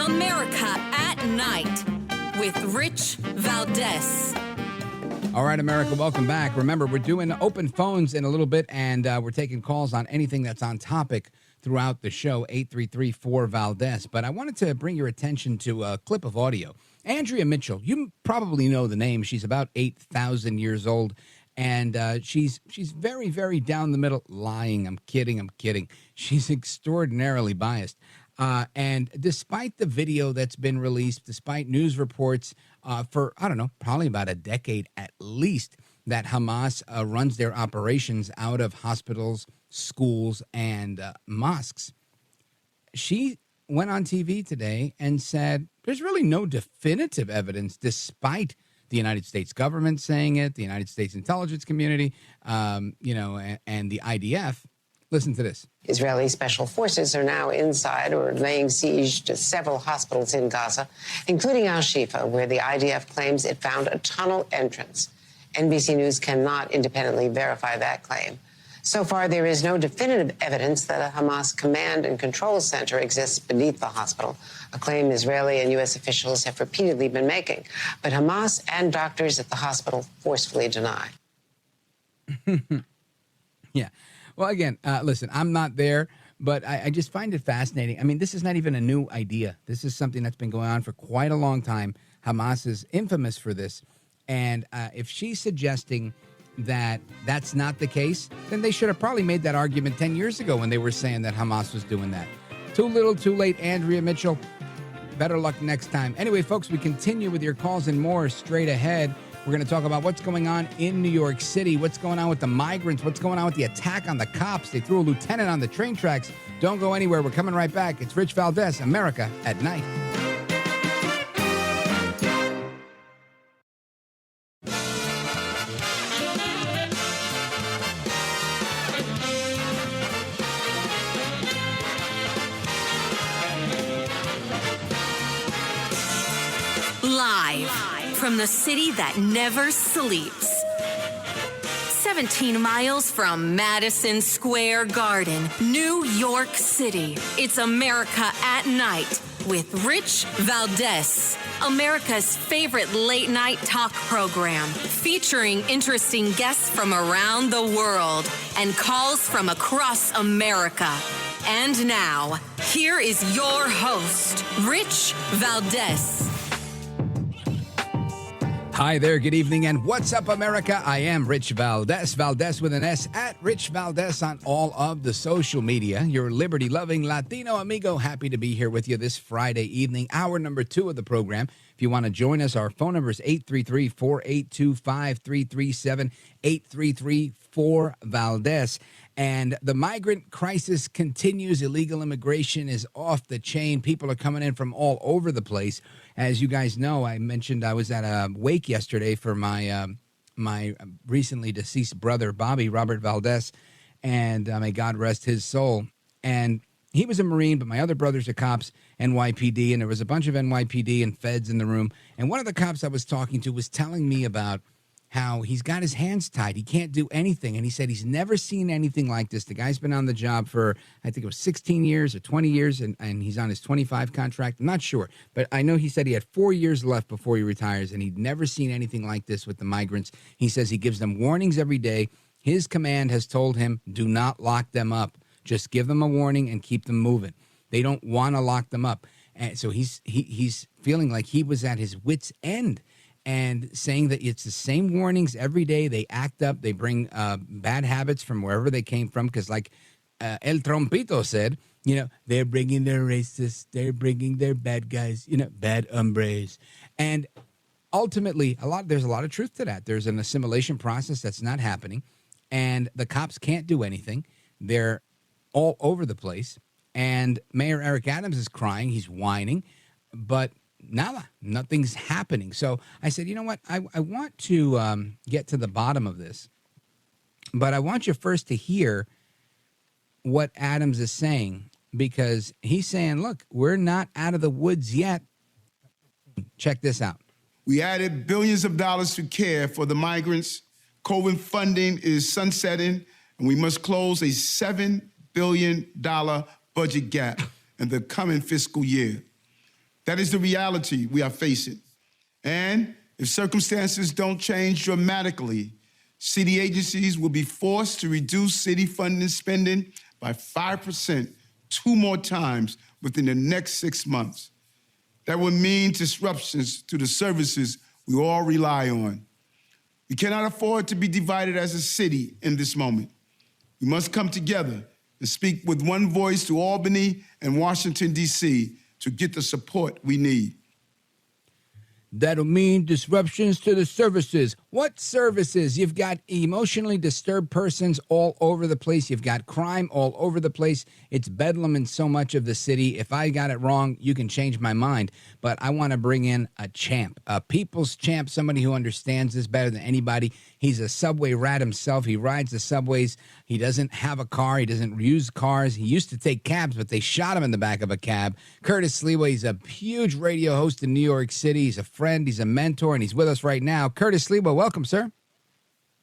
America at Night with Rich Valdez.
All right, America, welcome back. Remember, we're doing open phones in a little bit, and we're taking calls on anything that's on topic throughout the show, 833-4-VALDEZ. But I wanted to bring your attention to a clip of audio. Andrea Mitchell, you probably know the name. She's about 8,000 years old, and she's very, very down the middle. Lying. I'm kidding. She's extraordinarily biased. And despite the video that's been released, despite news reports for, I don't know, probably about a decade at least, that Hamas runs their operations out of hospitals, schools, and mosques, she went on TV today and said there's really no definitive evidence, despite the United States government saying it, the United States intelligence community, and the IDF. Listen to this.
Israeli special forces are now inside or laying siege to several hospitals in Gaza, including Al-Shifa, where the IDF claims it found a tunnel entrance. NBC News cannot independently verify that claim. So far, there is no definitive evidence that a Hamas command and control center exists beneath the hospital, a claim Israeli and U.S. officials have repeatedly been making. But Hamas and doctors at the hospital forcefully deny.
Yeah. Well, again, listen, I'm not there, but I just find it fascinating. I mean, this is not even a new idea. This is something that's been going on for quite a long time. Hamas is infamous for this. And if she's suggesting that that's not the case, then they should have probably made that argument 10 years ago when they were saying that Hamas was doing that. Too little, too late, Andrea Mitchell. Better luck next time. Anyway, folks, we continue with your calls and more straight ahead. We're going to talk about what's going on in New York City, what's going on with the migrants, what's going on with the attack on the cops. They threw a lieutenant on the train tracks. Don't go anywhere. We're coming right back. It's Rich Valdez, America at Night.
Live from the city that never sleeps. 17 miles from Madison Square Garden, New York City. It's America at Night with Rich Valdez, America's favorite late-night talk program, featuring interesting guests from around the world and calls from across America. And now, here is your host, Rich Valdez.
Hi there, good evening, and what's up, America? I am Rich Valdez, Valdez with an S, at Rich Valdez on all of the social media. Your liberty-loving Latino amigo, happy to be here with you this Friday evening, hour number 2 of the program. If you want to join us, our phone number is 833-482-5337, 833-4-VALDEZ. And the migrant crisis continues. Illegal immigration is off the chain. People are coming in from all over the place. As you guys know, I mentioned I was at a wake yesterday for my my recently deceased brother, Bobby Robert Valdez, and may God rest his soul. And he was a Marine, but my other brothers are cops, NYPD, and there was a bunch of NYPD and feds in the room. And one of the cops I was talking to was telling me about how he's got his hands tied. He can't do anything. And he said he's never seen anything like this. The guy's been on the job for, I think it was 16 years or 20 years, and he's on his 25 contract. I'm not sure. But I know he said he had 4 years left before he retires, and he'd never seen anything like this with the migrants. He says he gives them warnings every day. His command has told him, do not lock them up. Just give them a warning and keep them moving. They don't want to lock them up. And so he's feeling like he was at his wit's end, and saying that it's the same warnings every day. They act up. They bring bad habits from wherever they came from. Because like El Trompito said, you know, they're bringing their racists. They're bringing their bad guys, you know, bad hombres. And ultimately, there's a lot of truth to that. There's an assimilation process that's not happening. And the cops can't do anything. They're all over the place. And Mayor Eric Adams is crying. He's whining. But nada, nothing's happening. So I said, you know what? I want to get to the bottom of this, but I want you first to hear what Adams is saying, because he's saying, look, we're not out of the woods yet. Check this out.
We added billions of dollars to care for the migrants. COVID funding is sunsetting, and we must close a $7 billion budget gap in the coming fiscal year. That is the reality we are facing. And if circumstances don't change dramatically, city agencies will be forced to reduce city funding spending by 5% 2 more times within the next 6 months. That would mean disruptions to the services we all rely on. We cannot afford to be divided as a city in this moment. We must come together and speak with one voice to Albany and Washington, D.C., to get the support we need.
That'll mean disruptions to the services. What services? You've got emotionally disturbed persons all over the place. You've got crime all over the place. It's bedlam in so much of the city. If I got it wrong, you can change my mind. But I want to bring in a champ, a people's champ, somebody who understands this better than anybody. He's a subway rat himself. He rides the subways. He doesn't have a car. He doesn't use cars. He used to take cabs, but they shot him in the back of a cab. Curtis Sliwa, he's a huge radio host in New York City. He's a friend. He's a mentor, and he's with us right now. Curtis Sliwa, welcome, sir.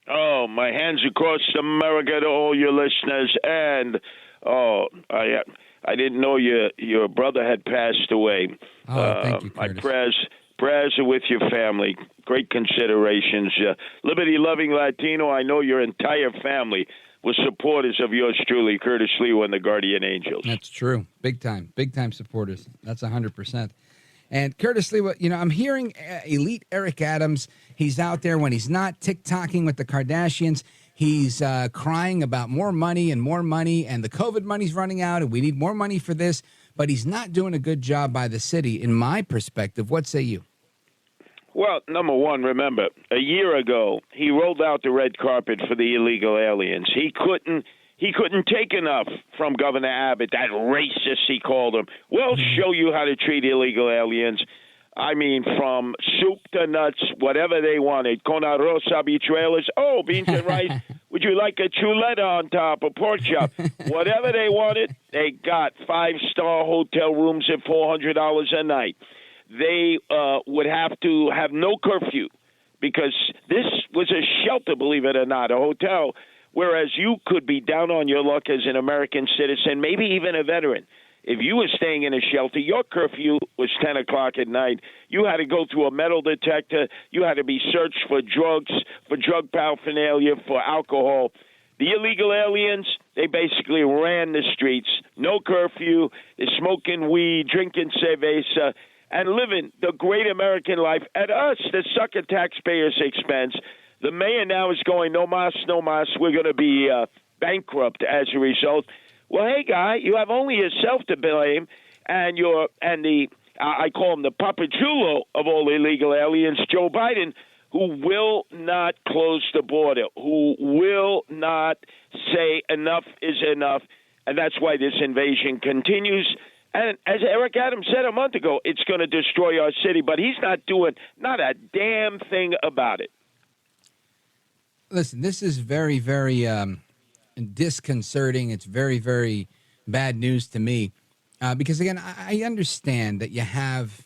Oh, my hands across America to all your listeners. And, I didn't know your brother had passed away.
Oh, thank you, Curtis.
My prayers are with your family. Great considerations. Liberty-loving Latino, I know your entire family was supporters of yours truly, Curtis Sliwa and the Guardian Angels.
That's true. Big time supporters. That's 100%. And Curtis Sliwa, you know, I'm hearing elite Eric Adams. He's out there when he's not TikToking with the Kardashians. He's crying about more money, and the COVID money's running out, and we need more money for this. But he's not doing a good job by the city, in my perspective. What say you?
Well, number one, remember, a year ago, he rolled out the red carpet for the illegal aliens. He couldn't take enough from Governor Abbott, that racist he called him. We'll show you how to treat illegal aliens. I mean, from soup to nuts, whatever they wanted. Con arroz, habichuelas. Oh, beans and rice. Would you like a chuleta on top, a pork chop? Whatever they wanted, they got. 5-star hotel rooms at $400 a night. They would have to have no curfew, because this was a shelter, believe it or not, a hotel, whereas you could be down on your luck as an American citizen, maybe even a veteran. If you were staying in a shelter, your curfew was 10 o'clock at night. You had to go through a metal detector. You had to be searched for drugs, for drug paraphernalia, for alcohol. The illegal aliens, they basically ran the streets. No curfew. They're smoking weed, drinking cerveza. and living the great American life at us, the sucker taxpayers' expense. The mayor now is going, no mas, no mas. We're going to be bankrupt as a result. Well, hey, guy, you have only yourself to blame, and I call him the papachulo of all illegal aliens, Joe Biden, who will not close the border, who will not say enough is enough, and that's why this invasion continues. And as Eric Adams said a month ago, it's going to destroy our city, but he's not doing not a damn thing about it.
Listen, this is very, very disconcerting. It's very, very bad news to me because, again, I understand that you have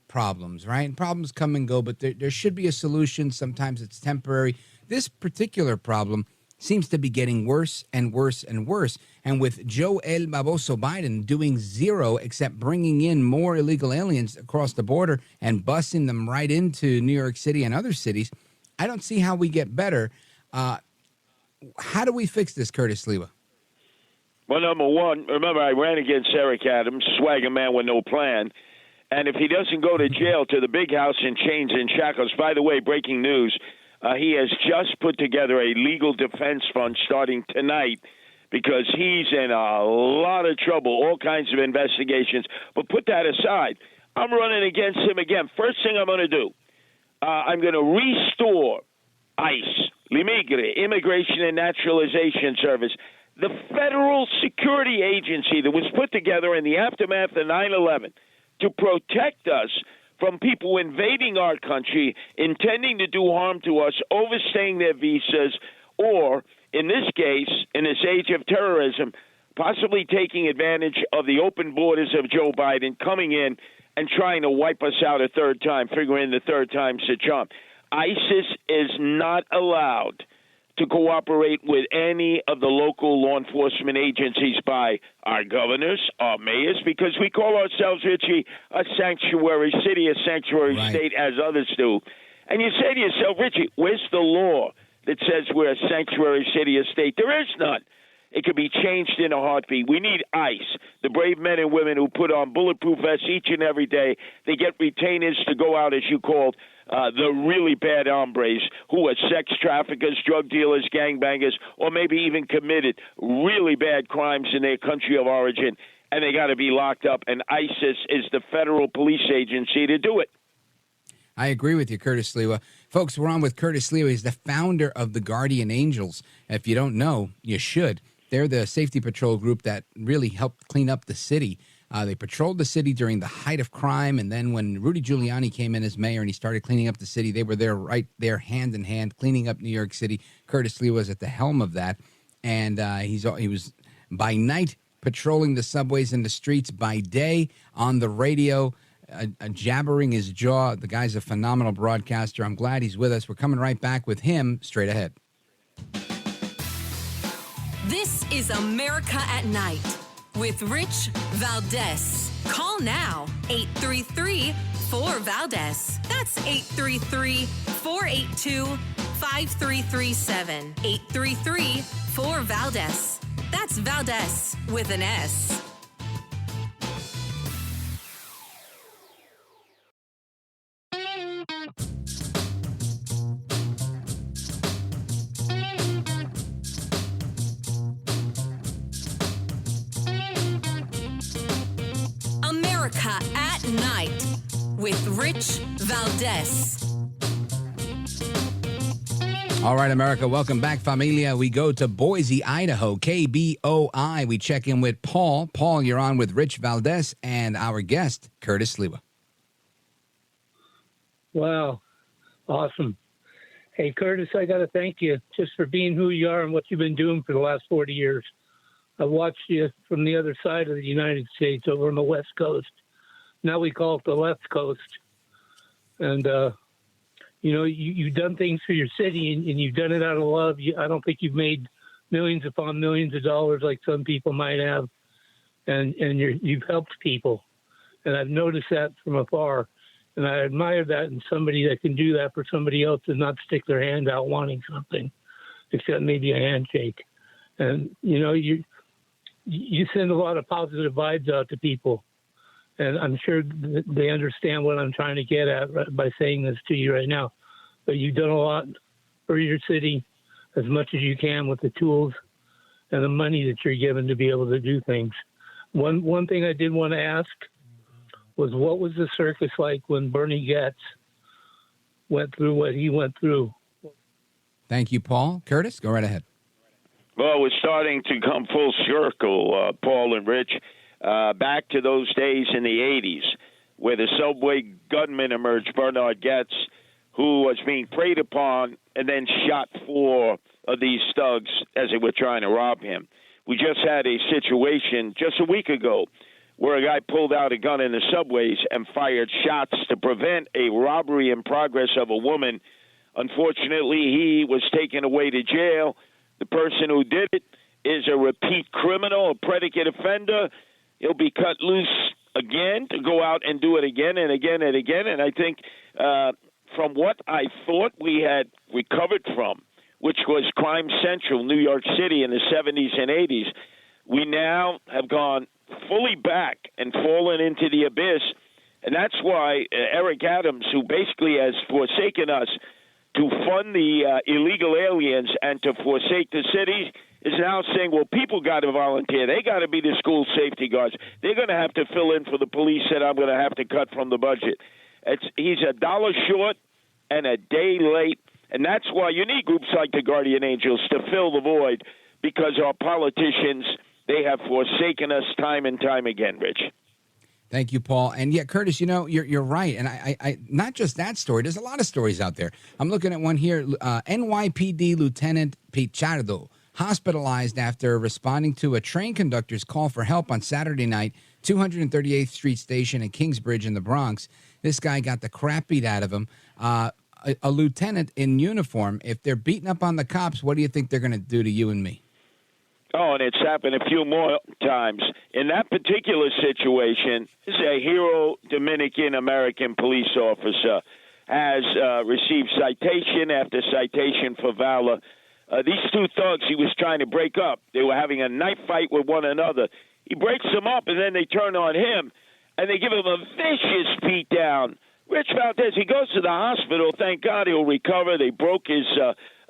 problems, right? And problems come and go, but there should be a solution. Sometimes it's temporary. This particular problem seems to be getting worse and worse and worse. And with Joe El Baboso Biden doing zero except bringing in more illegal aliens across the border and busing them right into New York City and other cities, I don't see how we get better. How do we fix this, Curtis Sliwa?
Well, number one, remember I ran against Eric Adams, swagger man with no plan. And if he doesn't go to jail, to the big house in chains and shackles, by the way, breaking news, he has just put together a legal defense fund starting tonight because he's in a lot of trouble, all kinds of investigations. But put that aside, I'm running against him again. First thing I'm going to do, I'm going to restore ICE, L'Immigré, Immigration and Naturalization Service, the federal security agency that was put together in the aftermath of 9/11 to protect us from people invading our country, intending to do harm to us, overstaying their visas, or, in this case, in this age of terrorism, possibly taking advantage of the open borders of Joe Biden, coming in and trying to wipe us out a third time, figuring the third time's the charm. ISIS is not allowed to cooperate with any of the local law enforcement agencies by our governors, our mayors, because we call ourselves, Richie, a sanctuary city, a sanctuary state, as others do. And you say to yourself, Richie, where's the law that says we're a sanctuary city, a state? There is none. It could be changed in a heartbeat. We need ICE, the brave men and women who put on bulletproof vests each and every day. They get retainers to go out, as you called, the really bad hombres who are sex traffickers, drug dealers, gangbangers, or maybe even committed really bad crimes in their country of origin, and they got to be locked up. And ISIS is the federal police agency to do it.
I agree with you, Curtis Sliwa. Folks, we're on with Curtis Sliwa. He's the founder of the Guardian Angels. If you don't know, you should. They're the safety patrol group that really helped clean up the city. They patrolled the city during the height of crime, and then when Rudy Giuliani came in as mayor and he started cleaning up the city, they were there right there hand in hand, cleaning up New York City. Curtis Sliwa was at the helm of that, and he was by night patrolling the subways and the streets, by day on the radio, jabbering his jaw. The guy's a phenomenal broadcaster. I'm glad he's with us. We're coming right back with him straight ahead.
This is America at Night with Rich Valdez. Call now, 833-4-VALDEZ. That's 833-482-5337. 833-4-VALDEZ. That's Valdez with an S. America at Night with Rich Valdez.
All right, America, welcome back, familia. We go to Boise, Idaho, KBOI. We check in with Paul. Paul, you're on with Rich Valdez and our guest, Curtis Sliwa.
Wow. Awesome. Hey, Curtis, I got to thank you just for being who you are and what you've been doing for the last 40 years. I've watched you from the other side of the United States over on the West Coast. Now we call it the left coast. And, you've done things for your city and you've done it out of love. I don't think you've made millions upon millions of dollars like some people might have. And you've helped people. And I've noticed that from afar. And I admire that in somebody that can do that for somebody else and not stick their hand out wanting something, except maybe a handshake. And, you send a lot of positive vibes out to people. And I'm sure they understand what I'm trying to get at by saying this to you right now. But you've done a lot for your city, as much as you can with the tools and the money that you're given to be able to do things. One thing I did want to ask was, what was the circus like when Bernie Goetz went through what he went through?
Thank you, Paul. Curtis, go right ahead.
Well, we're starting to come full circle, Paul and Rich, back to those days in the 80s where the subway gunman emerged, Bernard Goetz, who was being preyed upon and then shot 4 of these thugs as they were trying to rob him. We just had a situation just a week ago where a guy pulled out a gun in the subways and fired shots to prevent a robbery in progress of a woman. Unfortunately, he was taken away to jail. The person who did it is a repeat criminal, a predicate offender. He'll be cut loose again to go out and do it again and again and again. And I think from what I thought we had recovered from, which was crime central, New York City in the 70s and 80s, we now have gone fully back and fallen into the abyss. And that's why Eric Adams, who basically has forsaken us to fund the illegal aliens and to forsake the cities, is now saying, well, people got to volunteer. They got to be the school safety guards. They're going to have to fill in for the police that I'm going to have to cut from the budget. He's $1 short and a day late. And that's why you need groups like the Guardian Angels to fill the void, because our politicians, they have forsaken us time and time again, Rich.
Thank you, Paul. And yeah, Curtis, you know, you're right. And I not just that story. There's a lot of stories out there. I'm looking at one here. NYPD Lieutenant Pichardo hospitalized after responding to a train conductor's call for help on Saturday night, 238th Street Station and Kingsbridge in the Bronx. This guy got the crap beat out of him. A lieutenant in uniform, if they're beating up on the cops, what do you think they're going to do to you and me?
Oh, and it's happened a few more times. In that particular situation, this is a hero Dominican-American police officer, has received citation after citation for valor. These 2 thugs he was trying to break up, they were having a knife fight with one another. He breaks them up, and then they turn on him, and they give him a vicious beatdown. Rich Valdez, he goes to the hospital. Thank God he'll recover. They broke his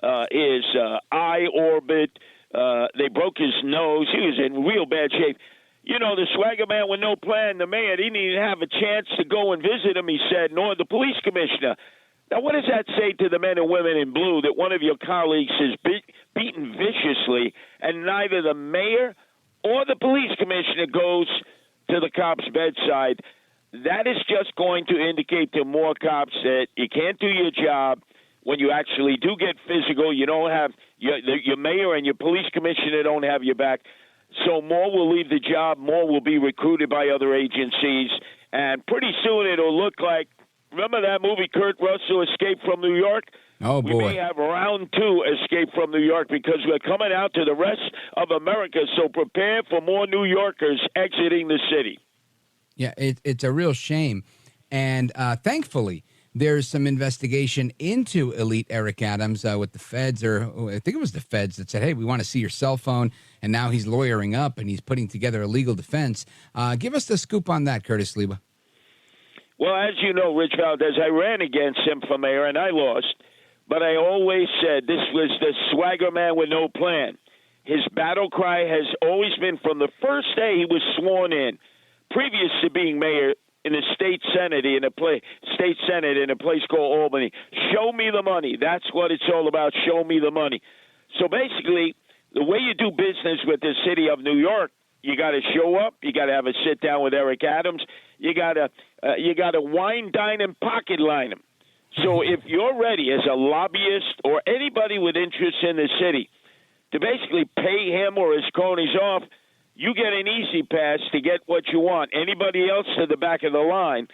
eye orbit. They broke his nose. He was in real bad shape. You know, the swagger man with no plan, the mayor, he didn't even have a chance to go and visit him, he said, nor the police commissioner. Now, what does that say to the men and women in blue that one of your colleagues is beaten viciously and neither the mayor or the police commissioner goes to the cop's bedside? That is just going to indicate to more cops that you can't do your job when you actually do get physical. You don't have your mayor and your police commissioner don't have your back. So more will leave the job, more will be recruited by other agencies, and pretty soon it'll look like, remember that movie Kurt Russell, Escape from New York?
Oh, boy.
We may have round 2, Escape from New York, because we're coming out to the rest of America, so prepare for more New Yorkers exiting the city.
Yeah, it's a real shame. And thankfully, there's some investigation into elite Eric Adams with the feds, or I think it was the feds that said, hey, we want to see your cell phone. And now he's lawyering up and he's putting together a legal defense. Give us the scoop on that, Curtis Sliwa.
Well, as you know, Rich Valdez, I ran against him for mayor and I lost. But I always said this was the swagger man with no plan. His battle cry has always been from the first day he was sworn in, previous to being mayor, in the state senate in a place called Albany. Show me the money. That's what it's all about. Show me the money. So basically, the way you do business with the city of New York, you got to show up. You got to have a sit down with Eric Adams. You got to wine, dine, and pocket line him. So if you're ready as a lobbyist or anybody with interest in the city to basically pay him or his cronies off, you get an easy pass to get what you want. Anybody else to the back of the line.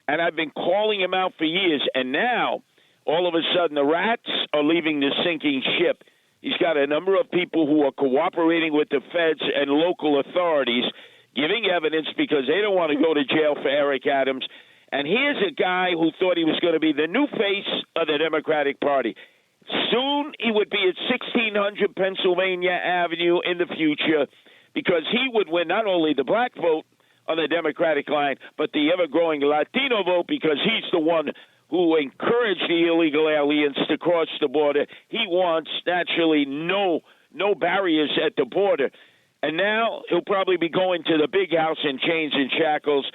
And I've been calling him out for years. And now, all of a sudden, the rats are leaving the sinking ship. He's got a number of people who are cooperating with the feds and local authorities, giving evidence because they don't want to go to jail for Eric Adams. And here's a guy who thought he was going to be the new face of the Democratic Party. Soon he would be at 1600 Pennsylvania Avenue in the future, because he would win not only the black vote on the Democratic line, but the ever-growing Latino vote, because he's the one who encouraged the illegal aliens to cross the border. He wants, naturally, no barriers at the border. And now he'll probably be going to the big house in chains and shackles.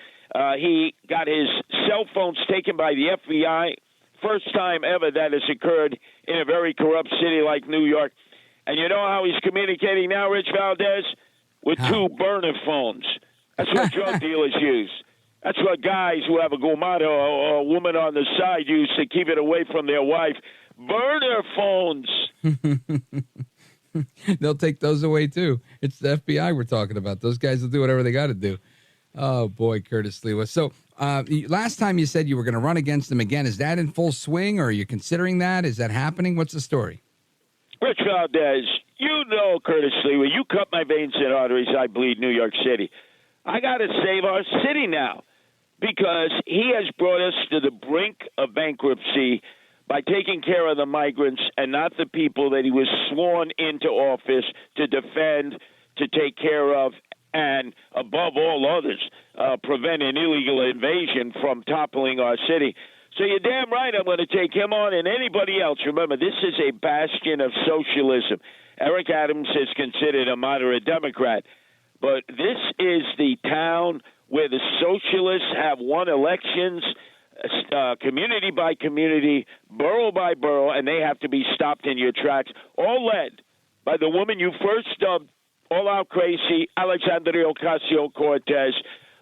He got his cell phones taken by the FBI. First time ever that has occurred in a very corrupt city like New York. And you know how he's communicating now, Rich Valdez? With two burner phones. That's what drug dealers use. That's what guys who have a gumata or a woman on the side use to keep it away from their wife. Burner phones.
They'll take those away, too. It's the FBI we're talking about. Those guys will do whatever they got to do. Oh, boy, Curtis Sliwa. So last time you said you were going to run against him again. Is that in full swing, or are you considering that? Is that happening? What's the story?
Rich Valdez, you know Curtis Sliwa. You cut my veins and arteries. I bleed New York City. I got to save our city now, because he has brought us to the brink of bankruptcy by taking care of the migrants and not the people that he was sworn into office to defend, to take care of, and above all others, prevent an illegal invasion from toppling our city. So you're damn right I'm going to take him on and anybody else. Remember, this is a bastion of socialism. Eric Adams is considered a moderate Democrat. But this is the town where the socialists have won elections, community by community, borough by borough, and they have to be stopped in your tracks, all led by the woman you first dubbed all-out crazy, Alexandria Ocasio-Cortez,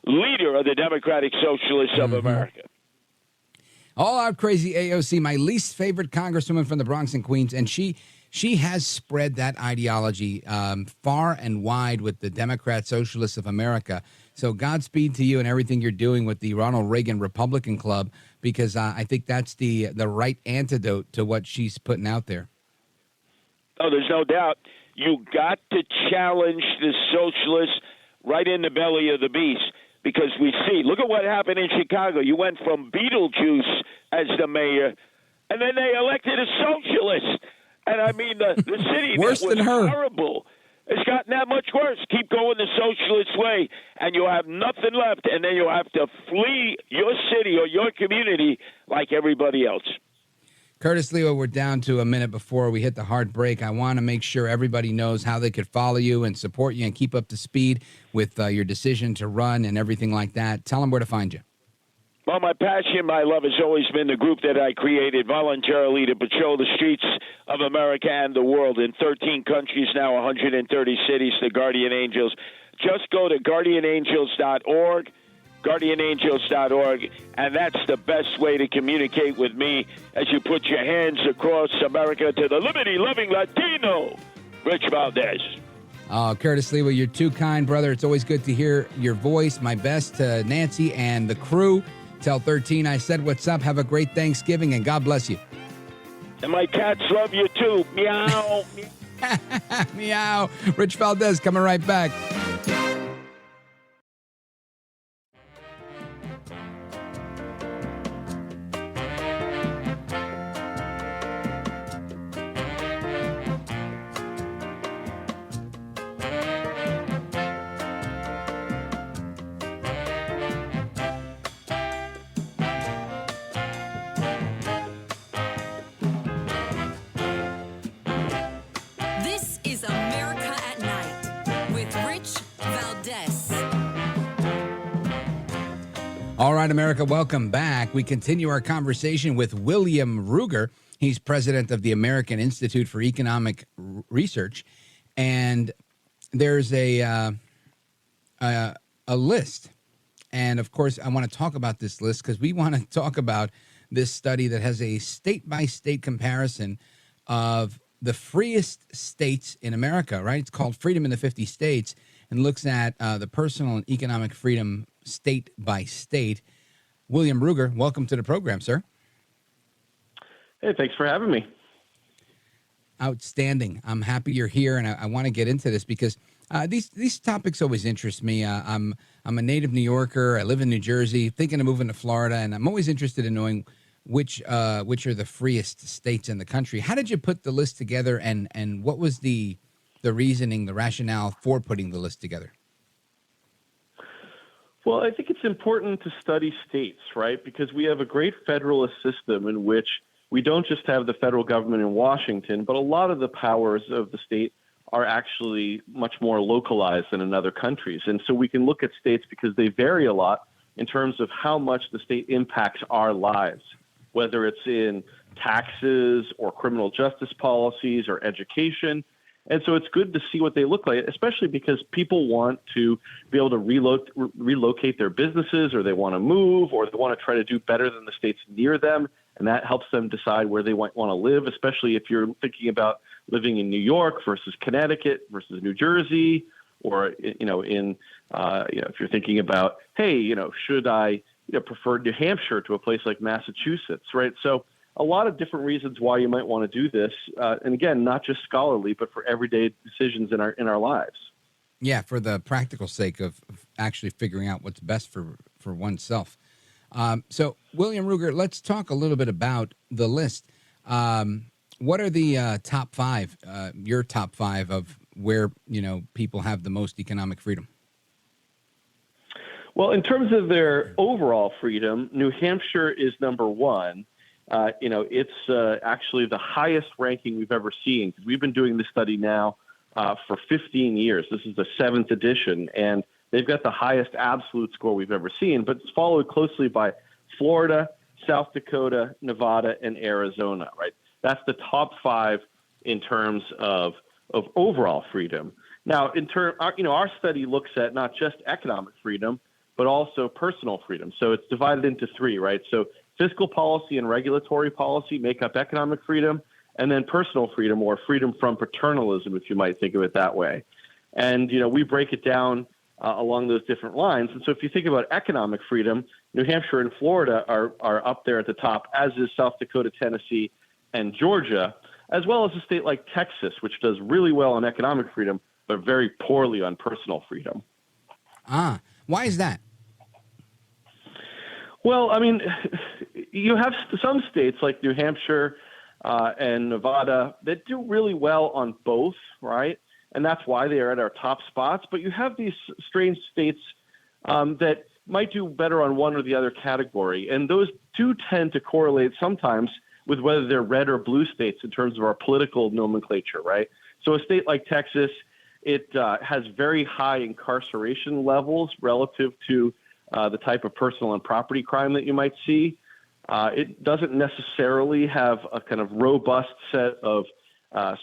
leader of the Democratic Socialists of America.
All-out crazy AOC, my least favorite congresswoman from the Bronx and Queens, and she has spread that ideology far and wide with the Democrat Socialists of America. So Godspeed to you and everything you're doing with the Ronald Reagan Republican Club, because I think that's the right antidote to what she's putting out there.
Oh, there's no doubt. You got to challenge the socialists right in the belly of the beast, because we see, look at what happened in Chicago. You went from Beetlejuice as the mayor, and then they elected a socialist. And I mean, the city
worse
was
than her.
Horrible. It's gotten that much worse. Keep going the socialist way, and you'll have nothing left, and then you'll have to flee your city or your community like everybody else.
Curtis Sliwa, we're down to a minute before we hit the hard break. I want to make sure everybody knows how they could follow you and support you and keep up to speed with your decision to run and everything like that. Tell them where to find you.
Well, my passion, my love has always been the group that I created voluntarily to patrol the streets of America and the world in 13 countries now, 130 cities, the Guardian Angels. Just go to guardianangels.org, guardianangels.org, and that's the best way to communicate with me as you put your hands across America to the liberty-loving Latino, Rich Valdez.
Curtis Sliwa, you're too kind, brother. It's always good to hear your voice. My best to Nancy and the crew. Tell 13 I said what's up. Have a great Thanksgiving, and God bless you.
And my cats love you, too. Meow.
Meow. Rich Valdez coming right back. All right, America, welcome back. We continue our conversation with William Ruger. He's president of the American Institute for Economic Research. And there's a list. And, of course, I want to talk about this list because we want to talk about this study that has a state-by-state comparison of the freest states in America, right? It's called Freedom in the 50 States, and looks at the personal and economic freedom state by state. William Ruger, welcome to the program, sir.
Hey, thanks for having me.
Outstanding. I'm happy you're here, and I want to get into this because these topics always interest me. I'm a native New Yorker. I live in New Jersey, thinking of moving to Florida, and I'm always interested in knowing which are the freest states in the country. How did you put the list together, and what was the reasoning, the rationale for putting the list together?
Well, I think it's important to study states, right? Because we have a great federalist system in which we don't just have the federal government in Washington, but a lot of the powers of the state are actually much more localized than in other countries. And so we can look at states because they vary a lot in terms of how much the state impacts our lives, whether it's in taxes or criminal justice policies or education. And so it's good to see what they look like, especially because people want to be able to relocate their businesses, or they want to move, or they want to try to do better than the states near them. And that helps them decide where they want to live, especially if you're thinking about living in New York versus Connecticut versus New Jersey, or, if you're thinking about, hey, should I prefer New Hampshire to a place like Massachusetts, right? So a lot of different reasons why you might want to do this. And again, not just scholarly, but for everyday decisions in our lives.
Yeah, for the practical sake of actually figuring out what's best for oneself. So, William Ruger, let's talk a little bit about the list. What are the top five, your top five of where, people have the most economic freedom?
Well, in terms of their overall freedom, New Hampshire is number one. It's actually the highest ranking we've ever seen. We've been doing this study now for 15 years. This is the 7th edition, and they've got the highest absolute score we've ever seen, but it's followed closely by Florida, South Dakota, Nevada, and Arizona, right? That's the top five in terms of overall freedom. Now, our study looks at not just economic freedom, but also personal freedom. So it's divided into three, right? So fiscal policy and regulatory policy make up economic freedom, and then personal freedom, or freedom from paternalism, if you might think of it that way. And, we break it down along those different lines. And so if you think about economic freedom, New Hampshire and Florida are up there at the top, as is South Dakota, Tennessee, and Georgia, as well as a state like Texas, which does really well on economic freedom, but very poorly on personal freedom.
Why is that?
Well, I mean, you have some states like New Hampshire and Nevada that do really well on both, right? And that's why they are at our top spots. But you have these strange states that might do better on one or the other category. And those do tend to correlate sometimes with whether they're red or blue states in terms of our political nomenclature, right? So a state like Texas, it has very high incarceration levels relative to the type of personal and property crime that you might see. It doesn't necessarily have a kind of robust set of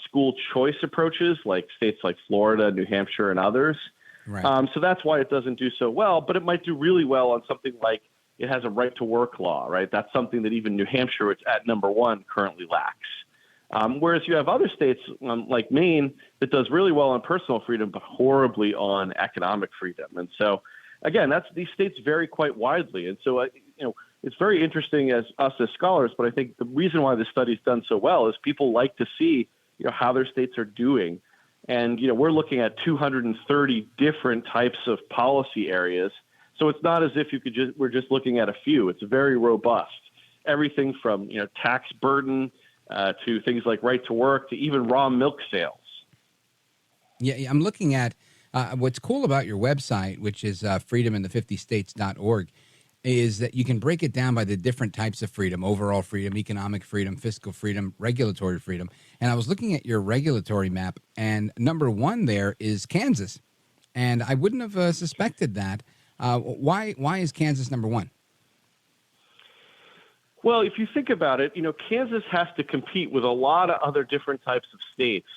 school choice approaches like states like Florida, New Hampshire, and others. Right. So that's why it doesn't do so well, but it might do really well on something like it has a right to work law, right? That's something that even New Hampshire, it's at number one, currently lacks. Whereas you have other states like Maine that does really well on personal freedom, but horribly on economic freedom. And so, again, these states vary quite widely. And so, it's very interesting as scholars, but I think the reason why this study's done so well is people like to see, how their states are doing. And, we're looking at 230 different types of policy areas. So it's not as if we're just looking at a few. It's very robust. Everything from, tax burden to things like right to work to even raw milk sales.
Yeah, I'm looking at what's cool about your website, which is freedomin50states.org, is that you can break it down by the different types of freedom: overall freedom, economic freedom, fiscal freedom, regulatory freedom. And I was looking at your regulatory map, and number one there is Kansas. And I wouldn't have suspected that. Why is Kansas number one?
Well, if you think about it, Kansas has to compete with a lot of other different types of states.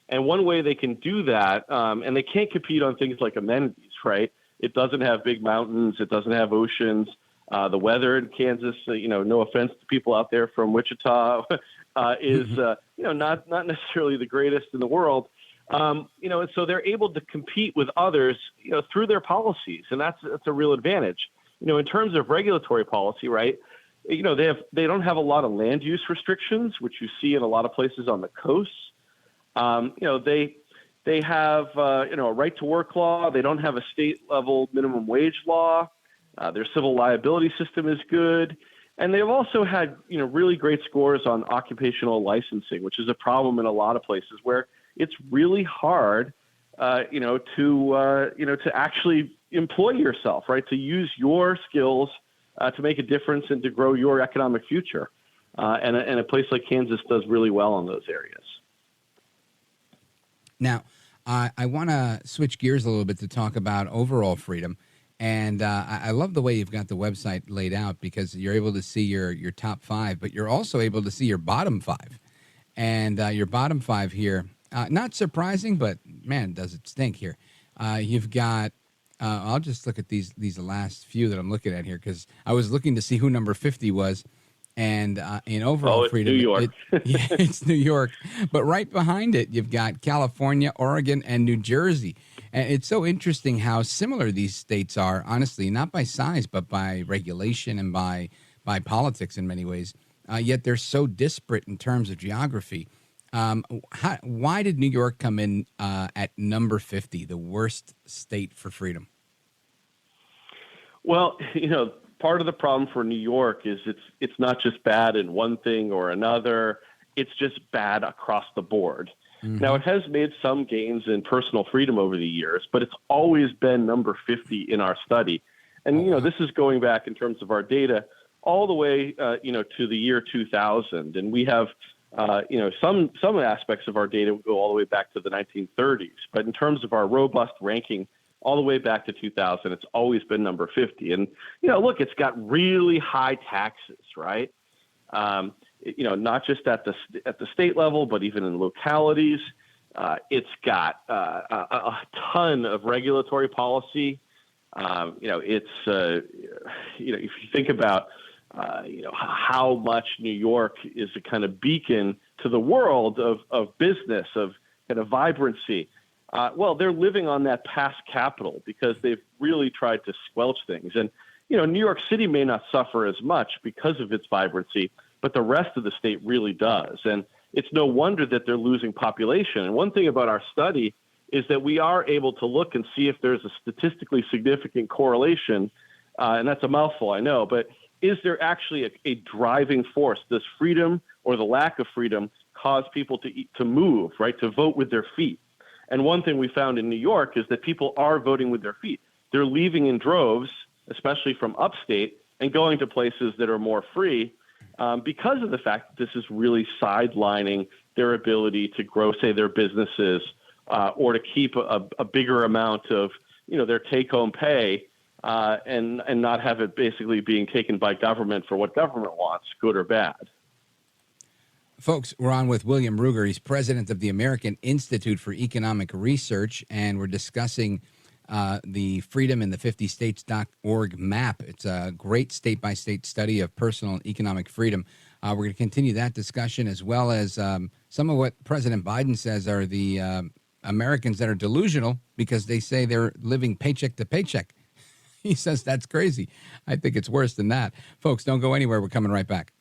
And one way they can do that, and they can't compete on things like amenities, right? It doesn't have big mountains. It doesn't have oceans. The weather in Kansas, no offense to people out there from Wichita, is, not necessarily the greatest in the world. And so they're able to compete with others, through their policies. And that's a real advantage. In terms of regulatory policy, right? They don't have a lot of land use restrictions, which you see in a lot of places on the coast. They have, a right to work law. They don't have a state level minimum wage law. Their civil liability system is good. And they've also had, really great scores on occupational licensing, which is a problem in a lot of places where it's really hard, to actually employ yourself, right? To use your skills to make a difference and to grow your economic future. And a place like Kansas does really well in those areas.
Now, I want to switch gears a little bit to talk about overall freedom. And I love the way you've got the website laid out, because you're able to see your top 5, but you're also able to see your bottom 5. And your bottom 5 here, not surprising, but man, does it stink here. You've got, I'll just look at these last few that I'm looking at here, because I was looking to see who number 50 was. And in overall
it's
freedom,
New York.
It's New York. But right behind it, you've got California, Oregon, and New Jersey. And it's so interesting how similar these states are, honestly, not by size, but by regulation and by politics in many ways. Yet they're so disparate in terms of geography. Why did New York come in at number 50, the worst state for freedom?
Well, part of the problem for New York is it's not just bad in one thing or another. It's just bad across the board. Mm-hmm. Now, it has made some gains in personal freedom over the years, but it's always been number 50 in our study. And, this is going back in terms of our data all the way, to the year 2000. And we have, some aspects of our data go all the way back to the 1930s. But in terms of our robust ranking, all the way back to 2000, it's always been number 50. And, look, it's got really high taxes, right? Not just at the state level, but even in localities. It's got a ton of regulatory policy. If you think about, how much New York is a kind of beacon to the world of business, of kind of vibrancy. Well, they're living on that past capital because they've really tried to squelch things. And, New York City may not suffer as much because of its vibrancy, but the rest of the state really does. And it's no wonder that they're losing population. And one thing about our study is that we are able to look and see if there's a statistically significant correlation. And that's a mouthful, I know, but is there actually a driving force? Does freedom or the lack of freedom cause people to move, right, to vote with their feet? And one thing we found in New York is that people are voting with their feet. They're leaving in droves, especially from upstate, and going to places that are more free because of the fact that this is really sidelining their ability to grow, say, their businesses or to keep a bigger amount of, their take-home pay and not have it basically being taken by government for what government wants, good or bad.
Folks, we're on with William Ruger. He's president of the American Institute for Economic Research, and we're discussing the Freedom in the 50states.org map. It's a great state-by-state study of personal economic freedom. We're going to continue that discussion, as well as some of what President Biden says are the Americans that are delusional because they say they're living paycheck to paycheck. He says that's crazy. I think it's worse than that. Folks, don't go anywhere. We're coming right back.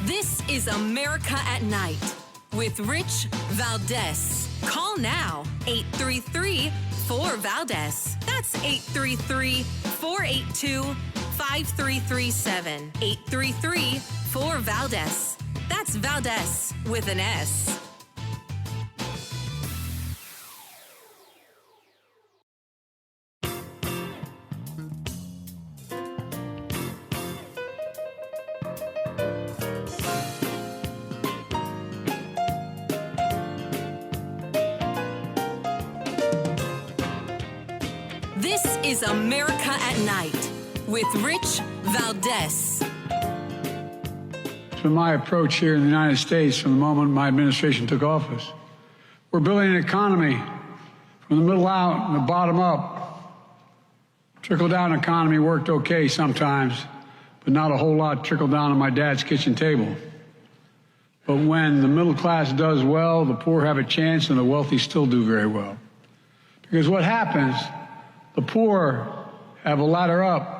This is America at Night with Rich Valdez. Call now, 833-4-VALDEZ. That's 833-482-5337. 833-4-VALDEZ. That's Valdez with an S. This is America at Night with Rich Valdez.
It's been my approach here in the United States from the moment my administration took office. We're building an economy from the middle out and the bottom up. Trickle-down economy worked okay sometimes, but not a whole lot trickled down on my dad's kitchen table. But when the middle class does well, the poor have a chance and the wealthy still do very well. Because what happens, the poor have a ladder up.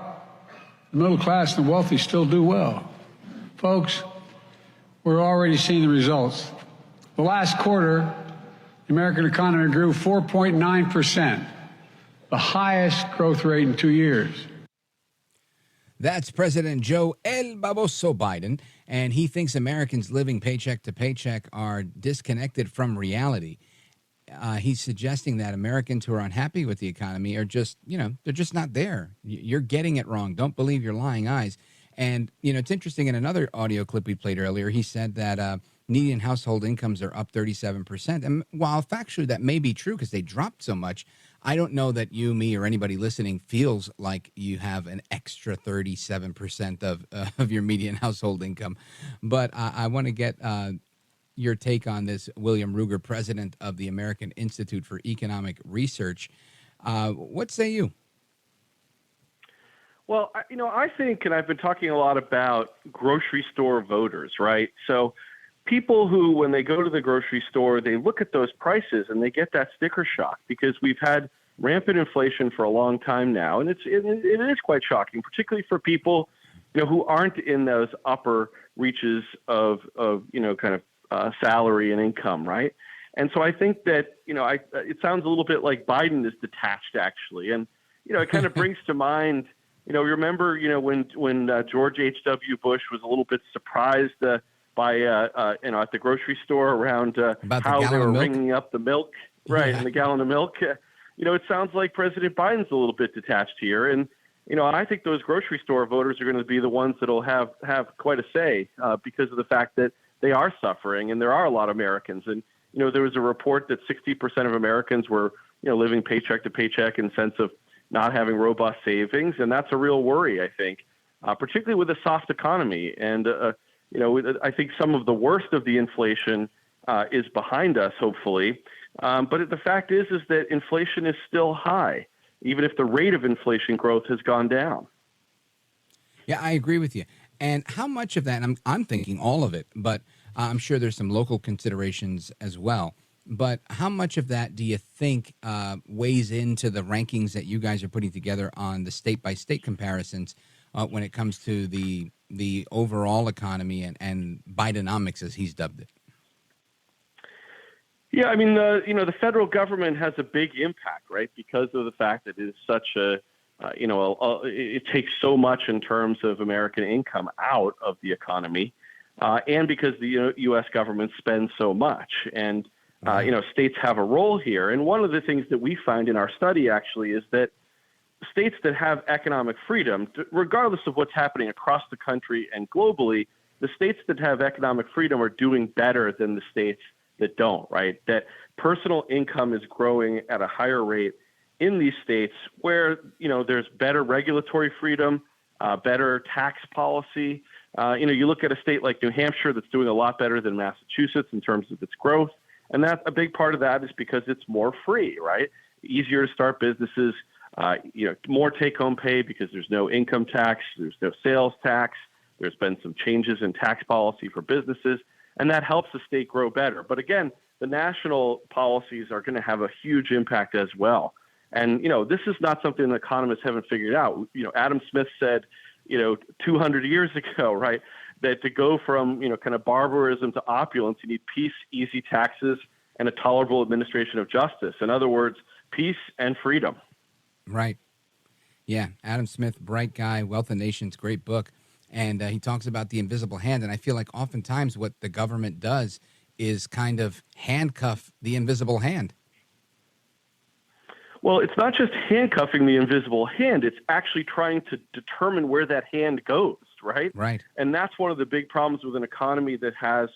The middle class and the wealthy still do well. Folks, we're already seeing the results. The last quarter, the American economy grew 4.9%, the highest growth rate in 2 years.
That's President Joe El Baboso Biden, and he thinks Americans living paycheck to paycheck are disconnected from reality. he's suggesting that Americans who are unhappy with the economy are just, they're just not there. You're getting it wrong. Don't believe your lying eyes. And, it's interesting, in another audio clip we played earlier, he said that median household incomes are up 37%. And while factually that may be true because they dropped so much, I don't know that you, me, or anybody listening feels like you have an extra 37% of your median household income. But I want to get your take on this, William Ruger, president of the American Institute for Economic Research. What say you?
Well, I think, and I've been talking a lot about grocery store voters, right? So people who, when they go to the grocery store, they look at those prices and they get that sticker shock because we've had rampant inflation for a long time now. And it is quite shocking, particularly for people, who aren't in those upper reaches of salary and income, right? And so I think that, it sounds a little bit like Biden is detached, actually. And, it kind of brings to mind, remember, when George H.W. Bush was a little bit surprised by, at the grocery store around how they were ringing up the milk, right, and the gallon of milk. It sounds like President Biden's a little bit detached here. And, I think those grocery store voters are going to be the ones that will have quite a say because of the fact that they are suffering, and there are a lot of Americans. And, there was a report that 60% of Americans were, living paycheck to paycheck in the sense of not having robust savings. And that's a real worry, I think, particularly with a soft economy. And, I think some of the worst of the inflation is behind us, hopefully. But the fact is that inflation is still high, even if the rate of inflation growth has gone down.
Yeah, I agree with you. And how much of that, and I'm thinking all of it, but I'm sure there's some local considerations as well. But how much of that do you think weighs into the rankings that you guys are putting together on the state-by-state comparisons when it comes to the overall economy and Bidenomics, as he's dubbed it?
Yeah, I mean, the federal government has a big impact, right, because of the fact that it is such it takes so much in terms of American income out of the economy, and because the U.S. government spends so much. And, states have a role here. And one of the things that we find in our study, actually, is that states that have economic freedom, regardless of what's happening across the country and globally, the states that have economic freedom are doing better than the states that don't, right? That personal income is growing at a higher rate in these states where, there's better regulatory freedom, better tax policy. You look at a state like New Hampshire that's doing a lot better than Massachusetts in terms of its growth. And that's a big part of that is because it's more free, right? Easier to start businesses, more take-home pay because there's no income tax, there's no sales tax. There's been some changes in tax policy for businesses, and that helps the state grow better. But again, the national policies are going to have a huge impact as well. And, this is not something that economists haven't figured out. Adam Smith said, 200 years ago, right, that to go from, kind of barbarism to opulence, you need peace, easy taxes, and a tolerable administration of justice. In other words, peace and freedom.
Right. Yeah. Adam Smith, bright guy, Wealth of Nations, great book. And he talks about the invisible hand. And I feel like oftentimes what the government does is kind of handcuff the invisible hand.
Well, it's not just handcuffing the invisible hand. It's actually trying to determine where that hand goes, right?
Right.
And that's one of the big problems with an economy that has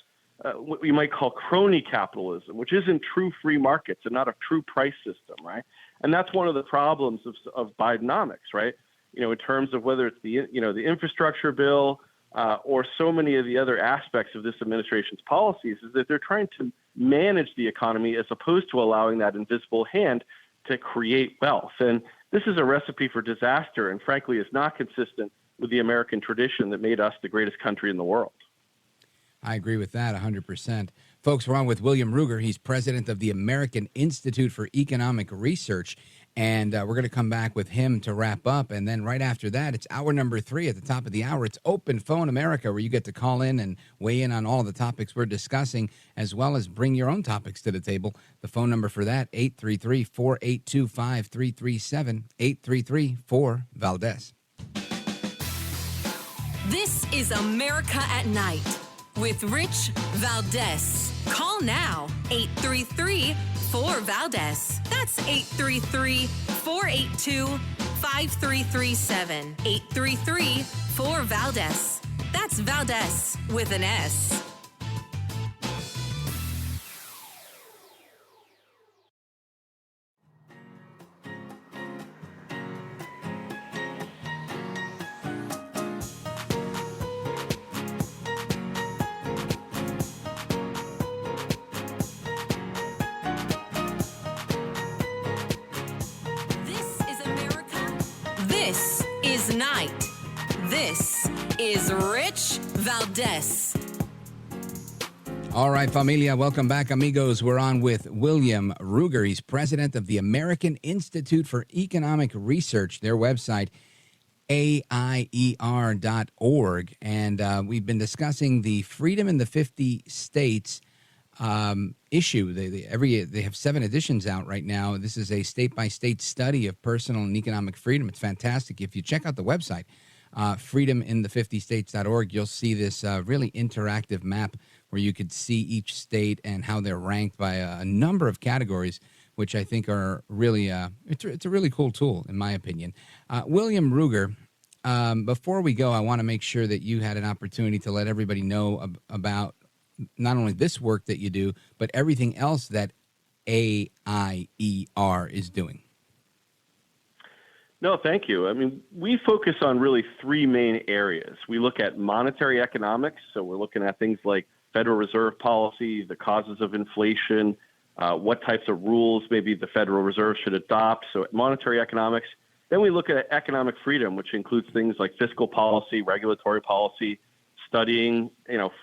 what we might call crony capitalism, which isn't true free markets and not a true price system, right? And that's one of the problems of Bidenomics, right? In terms of whether it's the infrastructure bill or so many of the other aspects of this administration's policies, is that they're trying to manage the economy as opposed to allowing that invisible hand to create wealth. And this is a recipe for disaster, and frankly is not consistent with the American tradition that made us the greatest country in the world.
I agree with that 100%. Folks, we're on with William Ruger. He's president of the American Institute for Economic Research. And we're going to come back with him to wrap up. And then right after that, it's hour number 3 at the top of the hour. It's Open Phone America, where you get to call in and weigh in on all of the topics we're discussing, as well as bring your own topics to the table. The phone number for that, 833-482-5337, 833-4-VALDEZ.
This is America at Night with Rich Valdez. Call now, 833 4Valdez. That's 833-482-5337. 833-4Valdez. That's Valdez with an S. This is Night. This is Rich Valdez.
All right, familia, welcome back, amigos. We're on with William Ruger. He's president of the American Institute for Economic Research, their website, AIER.org. And we've been discussing the Freedom in the 50 States issue. They have 7 editions out right now. This is a state-by-state study of personal and economic freedom. It's fantastic. If you check out the website, freedominthe50states.org, you'll see this really interactive map where you could see each state and how they're ranked by a number of categories, which I think are really, it's a really cool tool, in my opinion. William Ruger, before we go, I want to make sure that you had an opportunity to let everybody know about not only this work that you do, but everything else that AIER is doing.
No, thank you. I mean, we focus on really 3 main areas. We look at monetary economics, so we're looking at things like Federal Reserve policy, the causes of inflation, what types of rules maybe the Federal Reserve should adopt, so monetary economics. Then we look at economic freedom, which includes things like fiscal policy, regulatory policy, studying,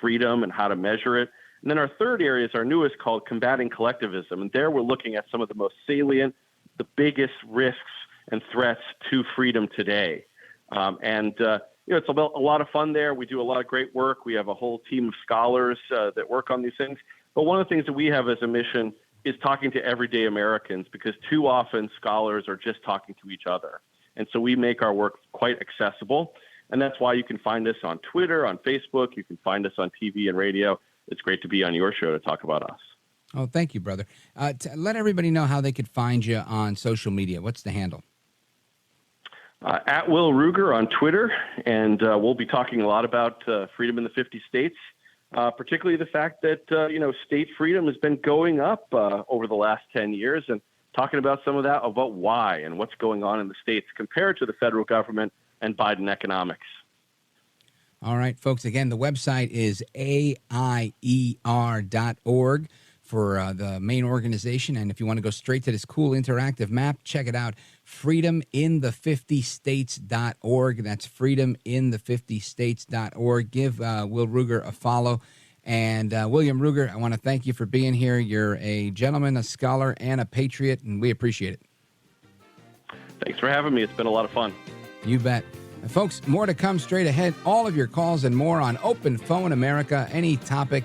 freedom and how to measure it. And then our third area is our newest, called combating collectivism. And there we're looking at some of the most salient, the biggest risks and threats to freedom today. It's a lot of fun there. We do a lot of great work. We have a whole team of scholars that work on these things. But one of the things that we have as a mission is talking to everyday Americans, because too often scholars are just talking to each other. And so we make our work quite accessible. And that's why you can find us on Twitter, on Facebook. You can find us on TV and radio. It's great to be on your show to talk about us.
Oh, thank you, brother. Let everybody know how they could find you on social media. What's the handle?
At Will Ruger on Twitter. And we'll be talking a lot about freedom in the 50 states, particularly the fact that, state freedom has been going up over the last 10 years, and talking about some of that, about why and what's going on in the states compared to the federal government and Biden economics.
All right, folks. Again, the website is AIER.org for the main organization. And if you want to go straight to this cool interactive map, check it out, freedomin50states.org. That's freedomin50states.org. Give Will Ruger a follow. And William Ruger, I want to thank you for being here. You're a gentleman, a scholar, and a patriot, and we appreciate it.
Thanks for having me. It's been a lot of fun.
You bet. Folks, more to come straight ahead. All of your calls and more on Open Phone America. Any topic,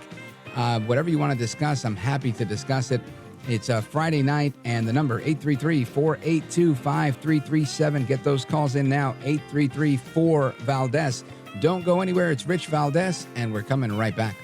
whatever you want to discuss, I'm happy to discuss it. It's a Friday night, and the number 833-482-5337. Get those calls in now, 833-4-VALDEZ. Don't go anywhere. It's Rich Valdez, and we're coming right back.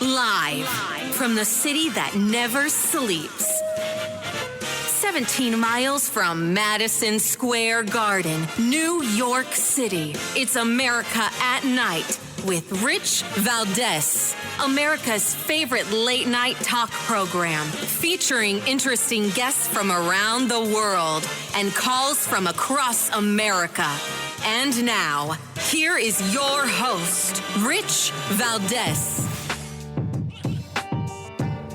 Live from the city that never sleeps. 17 miles from Madison Square Garden, New York City. It's America at Night with Rich Valdez, America's favorite late night talk program, featuring interesting guests from around the world and calls from across America. And now, here is your host, Rich Valdez.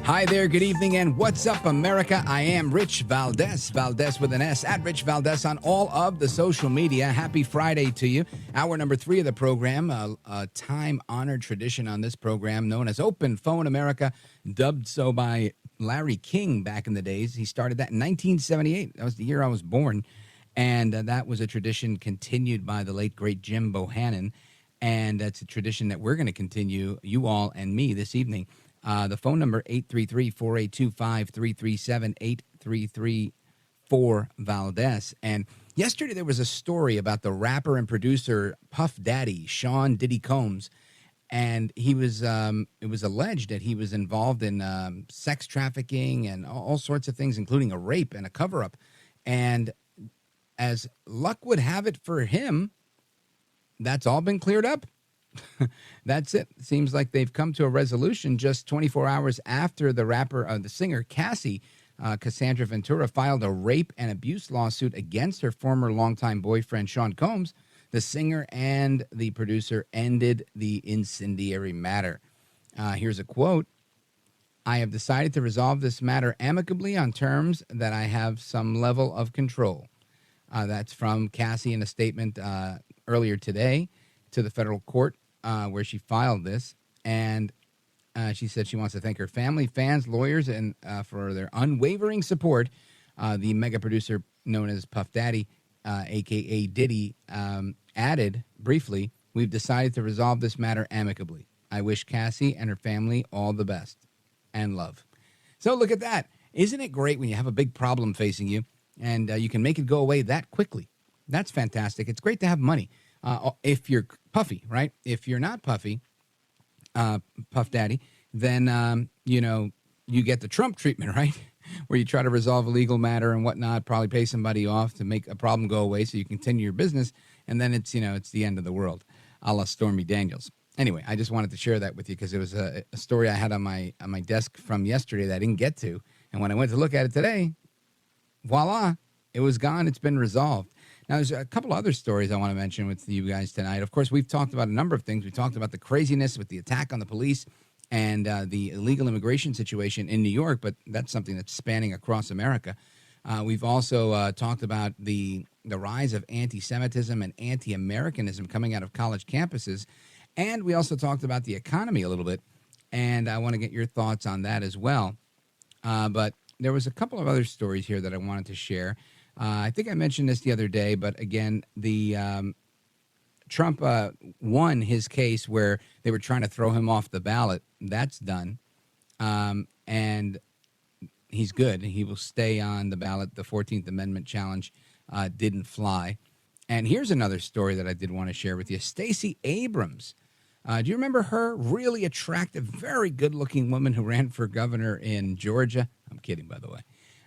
Hi there, good evening, and what's up, America? I am Rich Valdez, Valdez with an S, at Rich Valdez on all of the social media. Happy Friday to you. Hour number 3 of the program, a time-honored tradition on this program known as Open Phone America, dubbed so by Larry King back in the days. He started that in 1978. That was the year I was born, and that was a tradition continued by the late, great Jim Bohannon. And that's a tradition that we're going to continue, you all and me, this evening. The phone number, 833-482-5337, 833-4-Valdez. And yesterday there was a story about the rapper and producer Puff Daddy, Sean Diddy Combs. And he was, it was alleged that he was involved in sex trafficking and all sorts of things, including a rape and a cover-up. And as luck would have it for him, that's all been cleared up. That's it. Seems like they've come to a resolution just 24 hours after the singer Cassie, Cassandra Ventura, filed a rape and abuse lawsuit against her former longtime boyfriend, Sean Combs. The singer and the producer ended the incendiary matter. Here's a quote. "I have decided to resolve this matter amicably on terms that I have some level of control." That's from Cassie in a statement earlier today to the federal court where she filed this. And she said she wants to thank her family, fans, lawyers, and for their unwavering support. The mega producer known as Puff Daddy, a.k.a. Diddy, added briefly, "We've decided to resolve this matter amicably. I wish Cassie and her family all the best and love." So look at that. Isn't it great when you have a big problem facing you and you can make it go away that quickly? That's fantastic. It's great to have money. If you're Puffy, right? If you're not Puffy, Puff Daddy, then, you get the Trump treatment, right? Where you try to resolve a legal matter and whatnot, probably pay somebody off to make a problem go away so you continue your business. And then it's, it's the end of the world, a la Stormy Daniels. Anyway, I just wanted to share that with you because it was a story I had on my desk from yesterday that I didn't get to. And when I went to look at it today, voila, it was gone. It's been resolved. Now, there's a couple other stories I want to mention with you guys tonight. Of course, we've talked about a number of things. We talked about the craziness with the attack on the police and the illegal immigration situation in New York, but that's something that's spanning across America. We've also talked about the rise of anti-Semitism and anti-Americanism coming out of college campuses. And we also talked about the economy a little bit, and I want to get your thoughts on that as well. But there was a couple of other stories here that I wanted to share. I think I mentioned this the other day, but again, the Trump won his case where they were trying to throw him off the ballot. That's done, and he's good. He will stay on the ballot. The 14th Amendment challenge didn't fly. And here's another story that I did want to share with you. Stacey Abrams. Do you remember her? Really attractive, very good-looking woman who ran for governor in Georgia. I'm kidding, by the way.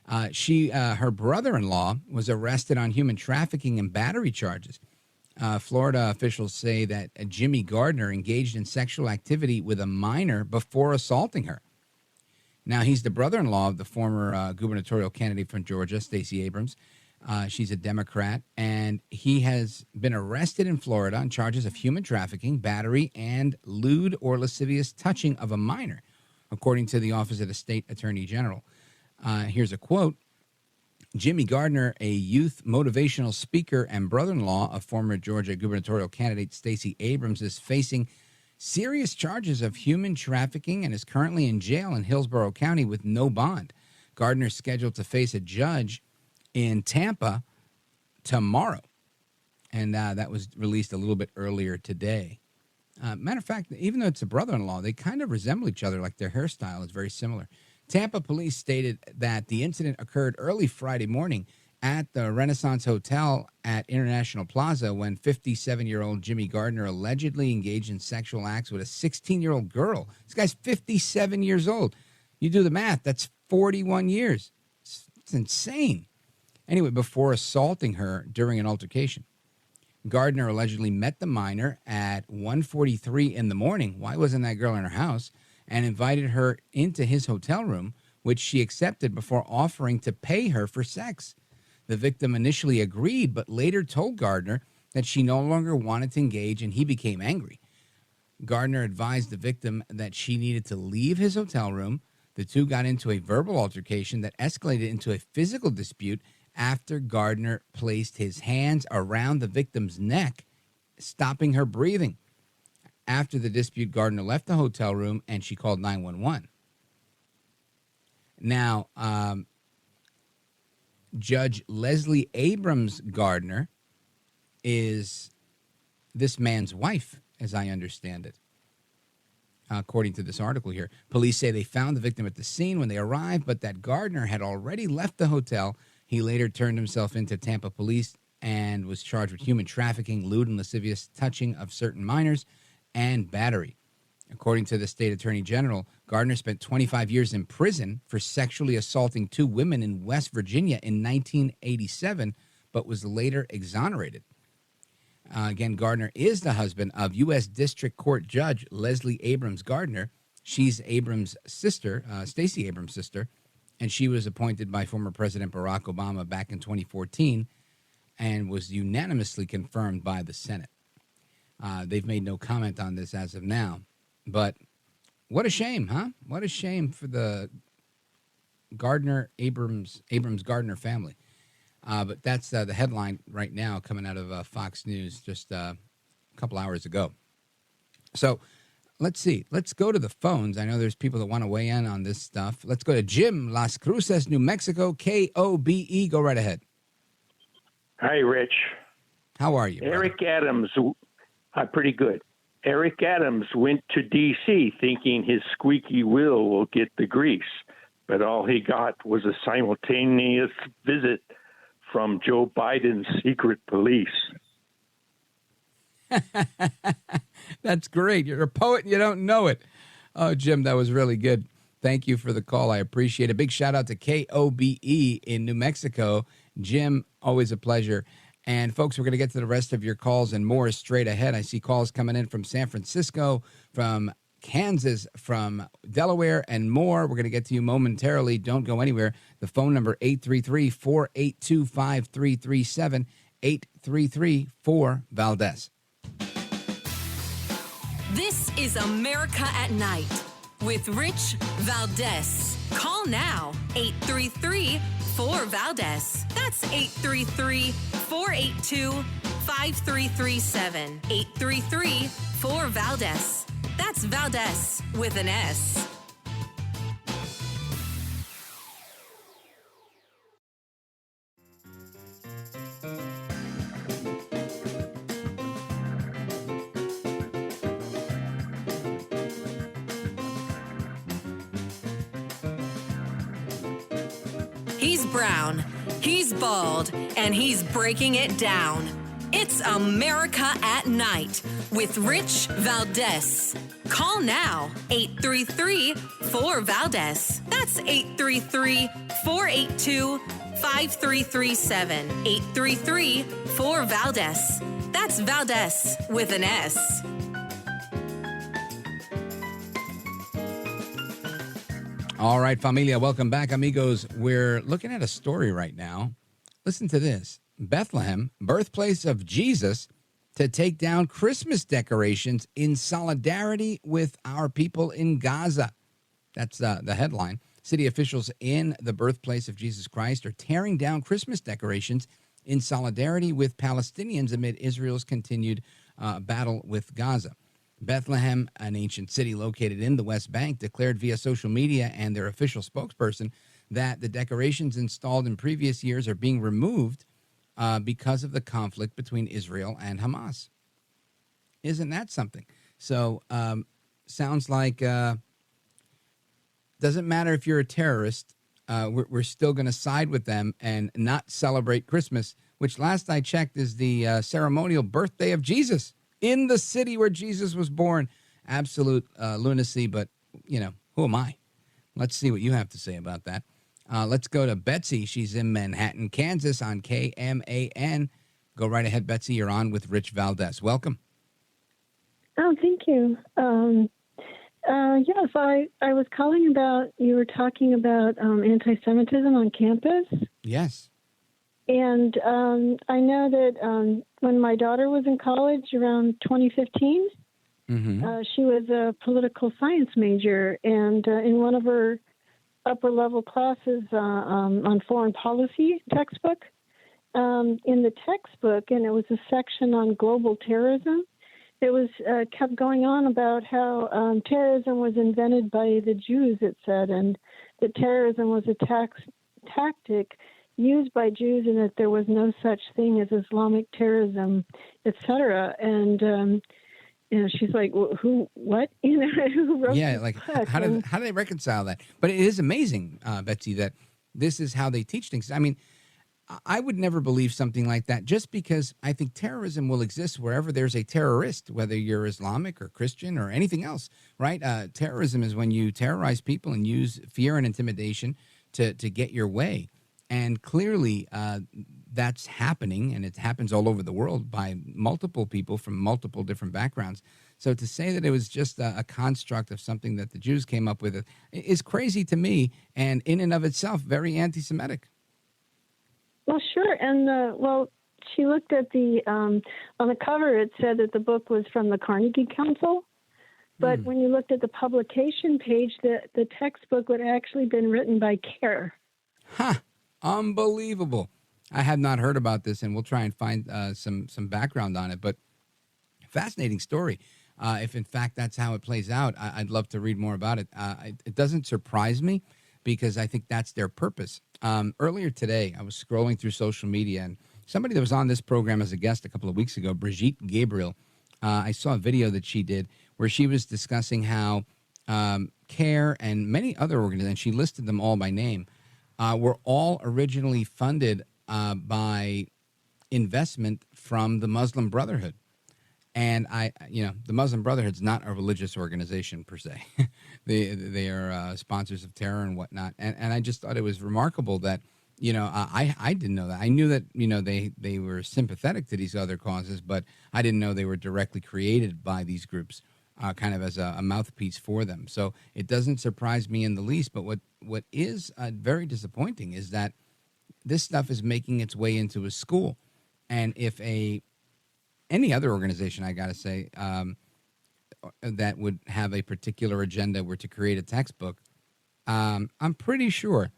Her brother-in-law was arrested on human trafficking and battery charges. Florida officials say that Jimmy Gardner engaged in sexual activity with a minor before assaulting her. Now, he's the brother-in-law of the former gubernatorial candidate from Georgia, Stacey Abrams. She's a Democrat, and he has been arrested in Florida on charges of human trafficking, battery, and lewd or lascivious touching of a minor, according to the Office of the State Attorney General. Here's a quote. Jimmy Gardner, a youth motivational speaker and brother-in-law of former Georgia gubernatorial candidate Stacey Abrams, is facing serious charges of human trafficking and is currently in jail in Hillsborough County with no bond. Gardner is scheduled to face a judge in Tampa tomorrow, and that was released a little bit earlier today. Matter of fact, even though it's a brother-in-law, they kind of resemble each other, like their hairstyle is very similar. Tampa police stated that the incident occurred early Friday morning at the Renaissance Hotel at International Plaza when 57-year-old Jimmy Gardner allegedly engaged in sexual acts with a 16-year-old girl. This guy's 57 years old. You do the math, that's 41 years. It's insane. Anyway, before assaulting her during an altercation. Gardner allegedly met the minor at 1:43 in the morning. Why wasn't that girl in her house? And invited her into his hotel room, which she accepted before offering to pay her for sex. The victim initially agreed, but later told Gardner that she no longer wanted to engage, and he became angry. Gardner advised the victim that she needed to leave his hotel room. The two got into a verbal altercation that escalated into a physical dispute after Gardner placed his hands around the victim's neck, stopping her breathing. After the dispute, Gardner left the hotel room and she called 911. Now, Judge Leslie Abrams Gardner is this man's wife. as I understand it. According to this article here, police say they found the victim at the scene when they arrived, but that Gardner had already left the hotel. He later turned himself into Tampa police and was charged with human trafficking, lewd and lascivious touching of certain minors, and battery. According to the state attorney general, Gardner spent 25 years in prison for sexually assaulting 2 women in West Virginia in 1987, but was later exonerated. Again, Gardner is the husband of U.S. District Court Judge Leslie Abrams Gardner. She's Abrams' sister, Stacey Abrams' sister, and she was appointed by former President Barack Obama back in 2014 and was unanimously confirmed by the Senate. They've made no comment on this as of now, but what a shame, huh? What a shame for the Abrams-Gardner family. But that's the headline right now coming out of Fox News just a couple hours ago. So let's see. Let's go to the phones. I know there's people that want to weigh in on this stuff. Let's go to Jim, Las Cruces, New Mexico, KOBE. Go right ahead.
Hi, Rich.
How are you, brother?
Eric Adams. Pretty good. Eric Adams went to D.C. thinking his squeaky wheel will get the grease, but all he got was a simultaneous visit from Joe Biden's secret police.
That's great. You're a poet and you don't know it. Oh, Jim, that was really good. Thank you for the call. I appreciate it. Big shout out to KOBE in New Mexico. Jim, always a pleasure. And folks, we're going to get to the rest of your calls and more straight ahead. I see calls coming in from San Francisco, from Kansas, from Delaware, and more. We're going to get to you momentarily. Don't go anywhere. The phone number, 833-482-5337, 833-4-VALDEZ.
This is America at Night with Rich Valdez. Call now, 833-4-VALDEZ. That's 833-482-5337, 833-4-VALDEZ. That's Valdez with an S. He's brown, he's bald, and he's breaking it down. It's America at Night with Rich Valdez. Call now, 833-4-VALDEZ. That's 833-482-5337, 833-4-VALDEZ. That's Valdez with an S.
All right, familia, welcome back, amigos. We're looking at a story right now. Listen to this. Bethlehem, birthplace of Jesus, to take down Christmas decorations in solidarity with our people in Gaza. That's the headline. City officials in the birthplace of Jesus Christ are tearing down Christmas decorations in solidarity with Palestinians amid Israel's continued battle with Gaza. Bethlehem, an ancient city located in the West Bank, declared via social media and their official spokesperson that the decorations installed in previous years are being removed because of the conflict between Israel and Hamas. Isn't that something? So, sounds like doesn't matter if you're a terrorist, we're still going to side with them and not celebrate Christmas, which last I checked is the ceremonial birthday of Jesus in the city where Jesus was born. Absolute lunacy, but, you know, who am I? Let's see what you have to say about that. Let's go to Betsy. She's in Manhattan, Kansas on KMAN. Go right ahead, Betsy. You're on with Rich Valdez. Welcome.
Oh, thank you. Yes, I was calling about, you were talking about anti-Semitism on campus.
Yes.
And I know that when my daughter was in college around 2015, she was a political science major. And in one of her upper-level classes on foreign policy textbook, in the textbook, and it was a section on global terrorism, it was kept going on about how terrorism was invented by the Jews, it said, and that terrorism was a tactic used by Jews and that there was no such thing as Islamic terrorism, etc. And she's like, who, what? Who wrote
Yeah,
this
like
book?
how do they reconcile that? But it is amazing, Betsy, that this is how they teach things. I mean, I would never believe something like that just because I think terrorism will exist wherever there's a terrorist, whether you're Islamic or Christian or anything else, right? Terrorism is when you terrorize people and use fear and intimidation to get your way. And clearly that's happening, and it happens all over the world by multiple people from multiple different backgrounds. So to say that it was just a construct of something that the Jews came up with is crazy to me, and in and of itself, very anti-Semitic.
Well, sure. And, she looked at on the cover, it said that the book was from the Carnegie Council. But when you looked at the publication page, the textbook would actually been written by CARE.
Huh. Unbelievable. I had not heard about this, and we'll try and find some background on it. But fascinating story. If, in fact, that's how it plays out, I'd love to read more about it. It doesn't surprise me because I think that's their purpose. Earlier today, I was scrolling through social media, and somebody that was on this program as a guest a couple of weeks ago, Brigitte Gabriel, I saw a video that she did where she was discussing how CARE and many other organizations, she listed them all by name, were all originally funded by investment from the Muslim Brotherhood. And the Muslim Brotherhood's not a religious organization per se. they are sponsors of terror and whatnot. And I just thought it was remarkable that, I didn't know that. I knew that, they were sympathetic to these other causes, but I didn't know they were directly created by these groups, kind of as a mouthpiece for them. So it doesn't surprise me in the least. But what is very disappointing is that this stuff is making its way into a school. And if any other organization, I got to say, that would have a particular agenda were to create a textbook, I'm pretty sure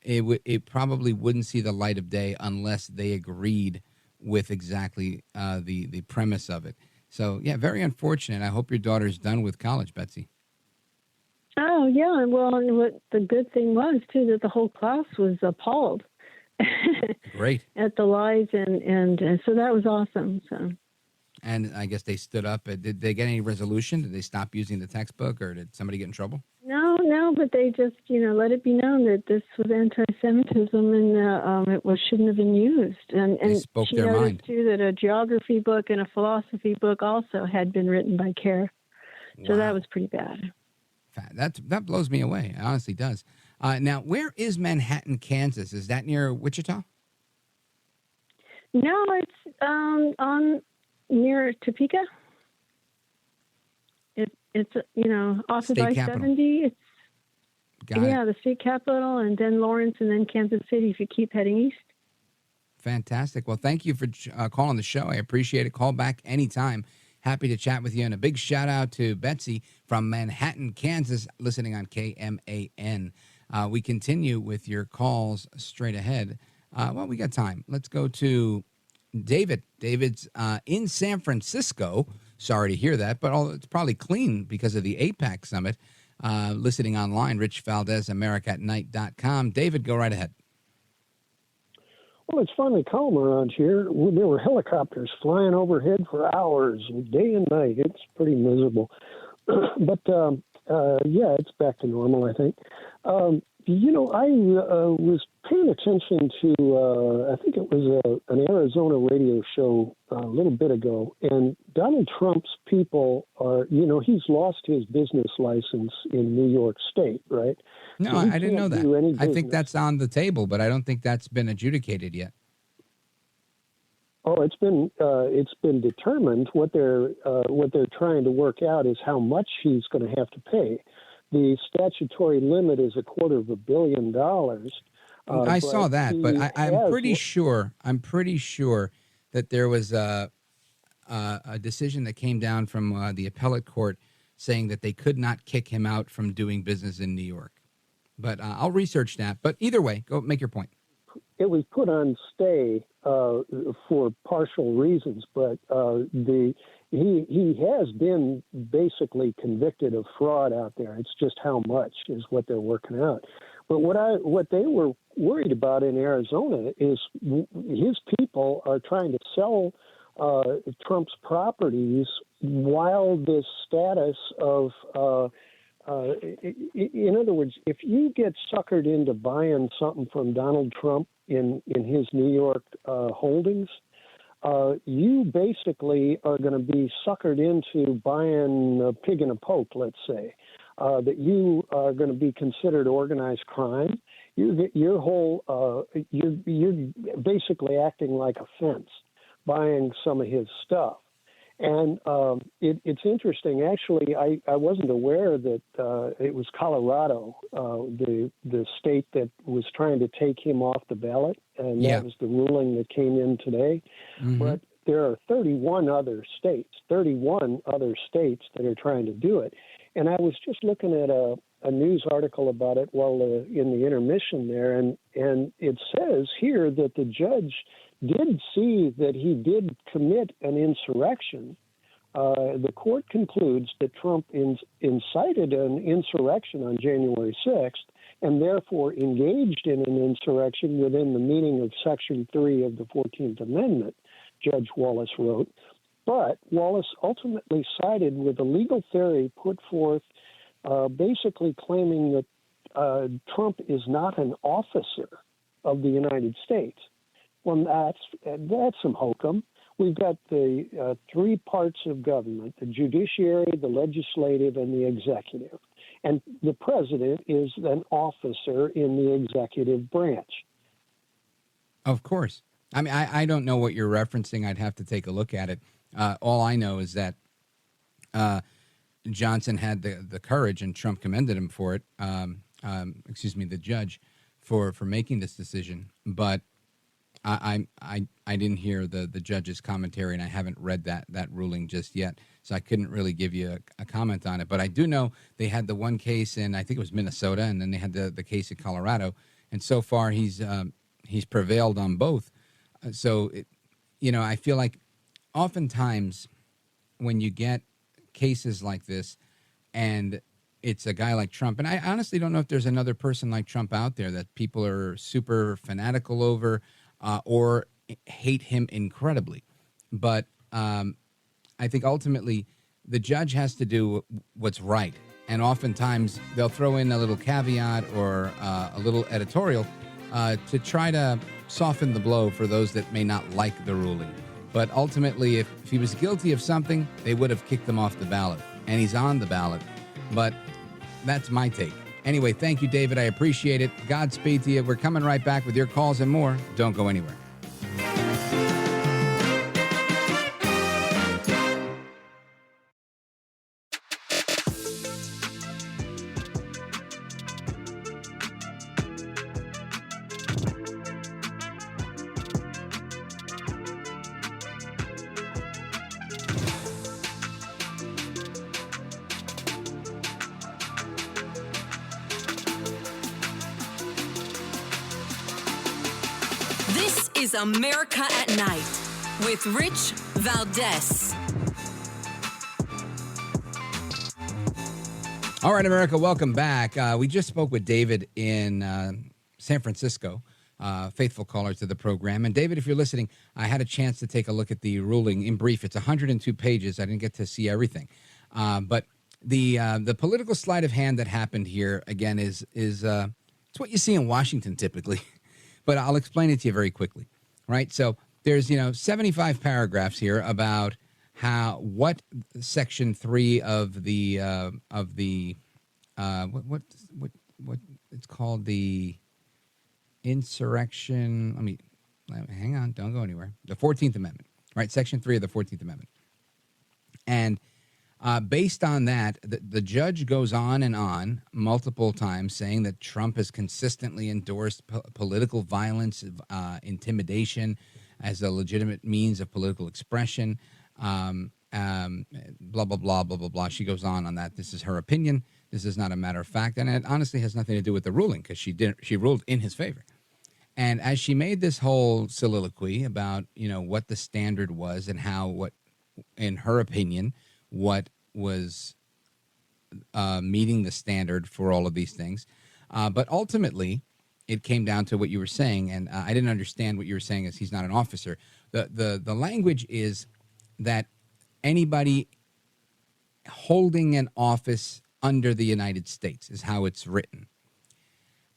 it probably wouldn't see the light of day unless they agreed with exactly the premise of it. So, yeah, very unfortunate. I hope your daughter's done with college, Betsy.
Oh, yeah. Well, and what the good thing was, too, that the whole class was appalled.
Great.
At the lies, and so that was awesome. So.
And I guess they stood up. Did they get any resolution? Did they stop using the textbook, or did somebody get in trouble?
No, but they just, let it be known that this was anti-Semitism and it shouldn't have been used. And
they spoke
she
their
noticed,
mind.
too, that a geography book and a philosophy book also had been written by CARE. So that was pretty bad.
That blows me away. It honestly does. Now, where is Manhattan, Kansas? Is that near Wichita?
No, it's on near Topeka. It's off of I-70. It's the state capital, and then Lawrence, and then Kansas City if you keep heading east.
Fantastic. Well, thank you for calling the show. I appreciate it. Call back anytime. Happy to chat with you. And a big shout out to Betsy from Manhattan, Kansas, listening on KMAN. We continue with your calls straight ahead. We got time. Let's go to David. David's in San Francisco. Sorry to hear that, but it's probably clean because of the APAC summit. Listening online, Rich Valdez, AmericaAtNight.com. David, go right ahead.
Well, it's finally calm around here. There were helicopters flying overhead for hours, day and night. It's pretty miserable. But, it's back to normal, I think. I was paying attention to, I think it was an Arizona radio show a little bit ago, and Donald Trump's people are, he's lost his business license in New York State, right?
No,
So
I didn't know that. I think
business.
that's on the table, but I don't think that's been adjudicated yet.
Oh, it's been determined. What they're trying to work out is how much he's going to have to pay. The statutory limit is $250 million.
I saw that, but I'm pretty sure that there was a decision that came down from the appellate court saying that they could not kick him out from doing business in New York. But I'll research that. But either way, go make your point.
It was put on stay for partial reasons, but he has been basically convicted of fraud out there. It's just how much is what they're working out. But what they were worried about in Arizona is his people are trying to sell Trump's properties while this status of, in other words, if you get suckered into buying something from Donald Trump in his New York holdings, you basically are going to be suckered into buying a pig in a poke, let's say, that you are going to be considered organized crime. You're basically acting like a fence, buying some of his stuff. And it's interesting. Actually, I wasn't aware that it was Colorado, the state that was trying to take him off the ballot, and that was the ruling that came in today.
Mm-hmm.
But there are 31 other states that are trying to do it. And I was just looking at a news article about it while in the intermission there, and it says here that the judge did see that he did commit an insurrection. The court concludes that Trump incited an insurrection on January 6th and therefore engaged in an insurrection within the meaning of Section 3 of the 14th Amendment, Judge Wallace wrote. But Wallace ultimately sided with a legal theory put forth basically claiming that Trump is not an officer of the United States. Well, that's some hokum. We've got the three parts of government: the judiciary, the legislative, and the executive. And the president is an officer in the executive branch.
Of course. I mean, I don't know what you're referencing. I'd have to take a look at it. All I know is that Johnson had the courage, and Trump commended him for it. The judge for making this decision. But I didn't hear the judge's commentary, and I haven't read that ruling just yet, so I couldn't really give you a comment on it. But I do know they had the one case in, I think it was Minnesota, and then they had the case in Colorado, and so far he's prevailed on both. I feel like oftentimes when you get cases like this, and it's a guy like Trump, and I honestly don't know if there's another person like Trump out there that people are super fanatical over, or hate him incredibly. But I think ultimately the judge has to do what's right. And oftentimes they'll throw in a little caveat or a little editorial to try to soften the blow for those that may not like the ruling. But ultimately, if he was guilty of something, they would have kicked him off the ballot. And he's on the ballot. But that's my take. Anyway, thank you, David. I appreciate it. Godspeed to you. We're coming right back with your calls and more. Don't go anywhere.
This is America at Night with Rich Valdez.
All right, America, welcome back. We just spoke with David in San Francisco, faithful caller to the program. And David, if you're listening, I had a chance to take a look at the ruling. In brief, it's 102 pages. I didn't get to see everything. But the political sleight of hand that happened here, again, is it's what you see in Washington typically. But I'll explain it to you very quickly, right? So there's 75 paragraphs here about what Section 3 of the what it's called, the insurrection. Hang on, don't go anywhere. The 14th Amendment, right? Section 3 of the 14th Amendment, and based on that, the judge goes on and on multiple times saying that Trump has consistently endorsed political violence, intimidation as a legitimate means of political expression, blah, blah, blah, blah, blah, blah. She goes on that. This is her opinion. This is not a matter of fact. And it honestly has nothing to do with the ruling because she ruled in his favor. And as she made this whole soliloquy about, what the standard was and what, in her opinion, what was meeting the standard for all of these things. But ultimately, it came down to what you were saying, and I didn't understand what you were saying as he's not an officer. The language is that anybody holding an office under the United States is how it's written.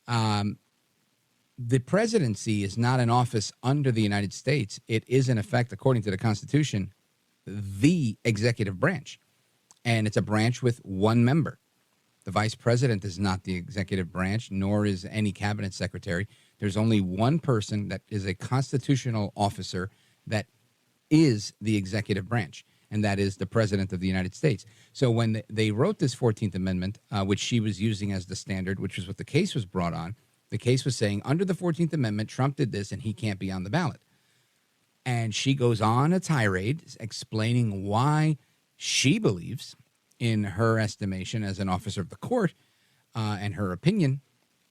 The presidency is not an office under the United States. It is, in effect, according to the Constitution, the executive branch. And it's a branch with one member. The vice president is not the executive branch, nor is any cabinet secretary. There's only one person that is a constitutional officer that is the executive branch, and that is the president of the United States. So when they wrote this 14th Amendment, which she was using as the standard, which was what the case was brought on, the case was saying under the 14th Amendment, Trump did this and he can't be on the ballot. And she goes on a tirade explaining why she believes, in her estimation as an officer of the court, and her opinion,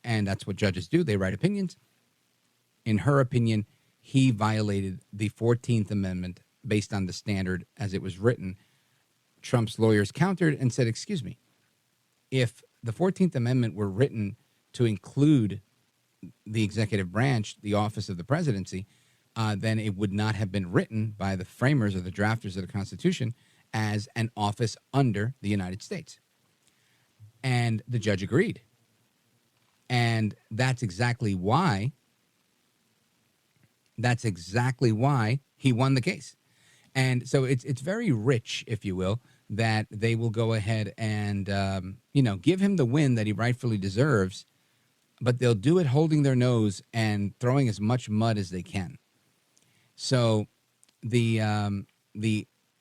and that's what judges do, they write opinions. In her opinion, he violated the 14th Amendment based on the standard as it was written. Trump's lawyers countered and said, excuse me, if the 14th Amendment were written to include the executive branch, the office of the presidency, then it would not have been written by the framers or the drafters of the Constitution as an office under the United States. And the judge agreed. And that's exactly why he won the case. And so it's very rich, if you will, that they will go ahead and, give him the win that he rightfully deserves, but they'll do it holding their nose and throwing as much mud as they can. So the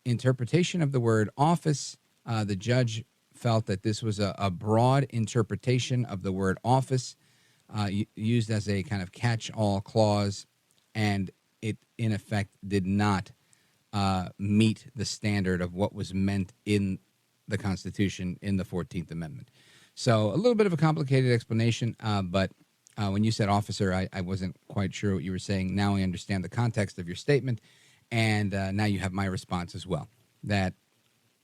interpretation of the word office, the judge felt that this was a broad interpretation of the word office, used as a kind of catch-all clause, and it, in effect, did not meet the standard of what was meant in the Constitution in the 14th Amendment. So a little bit of a complicated explanation, but when you said officer, I wasn't quite sure what you were saying. Now I understand the context of your statement, and now you have my response as well, that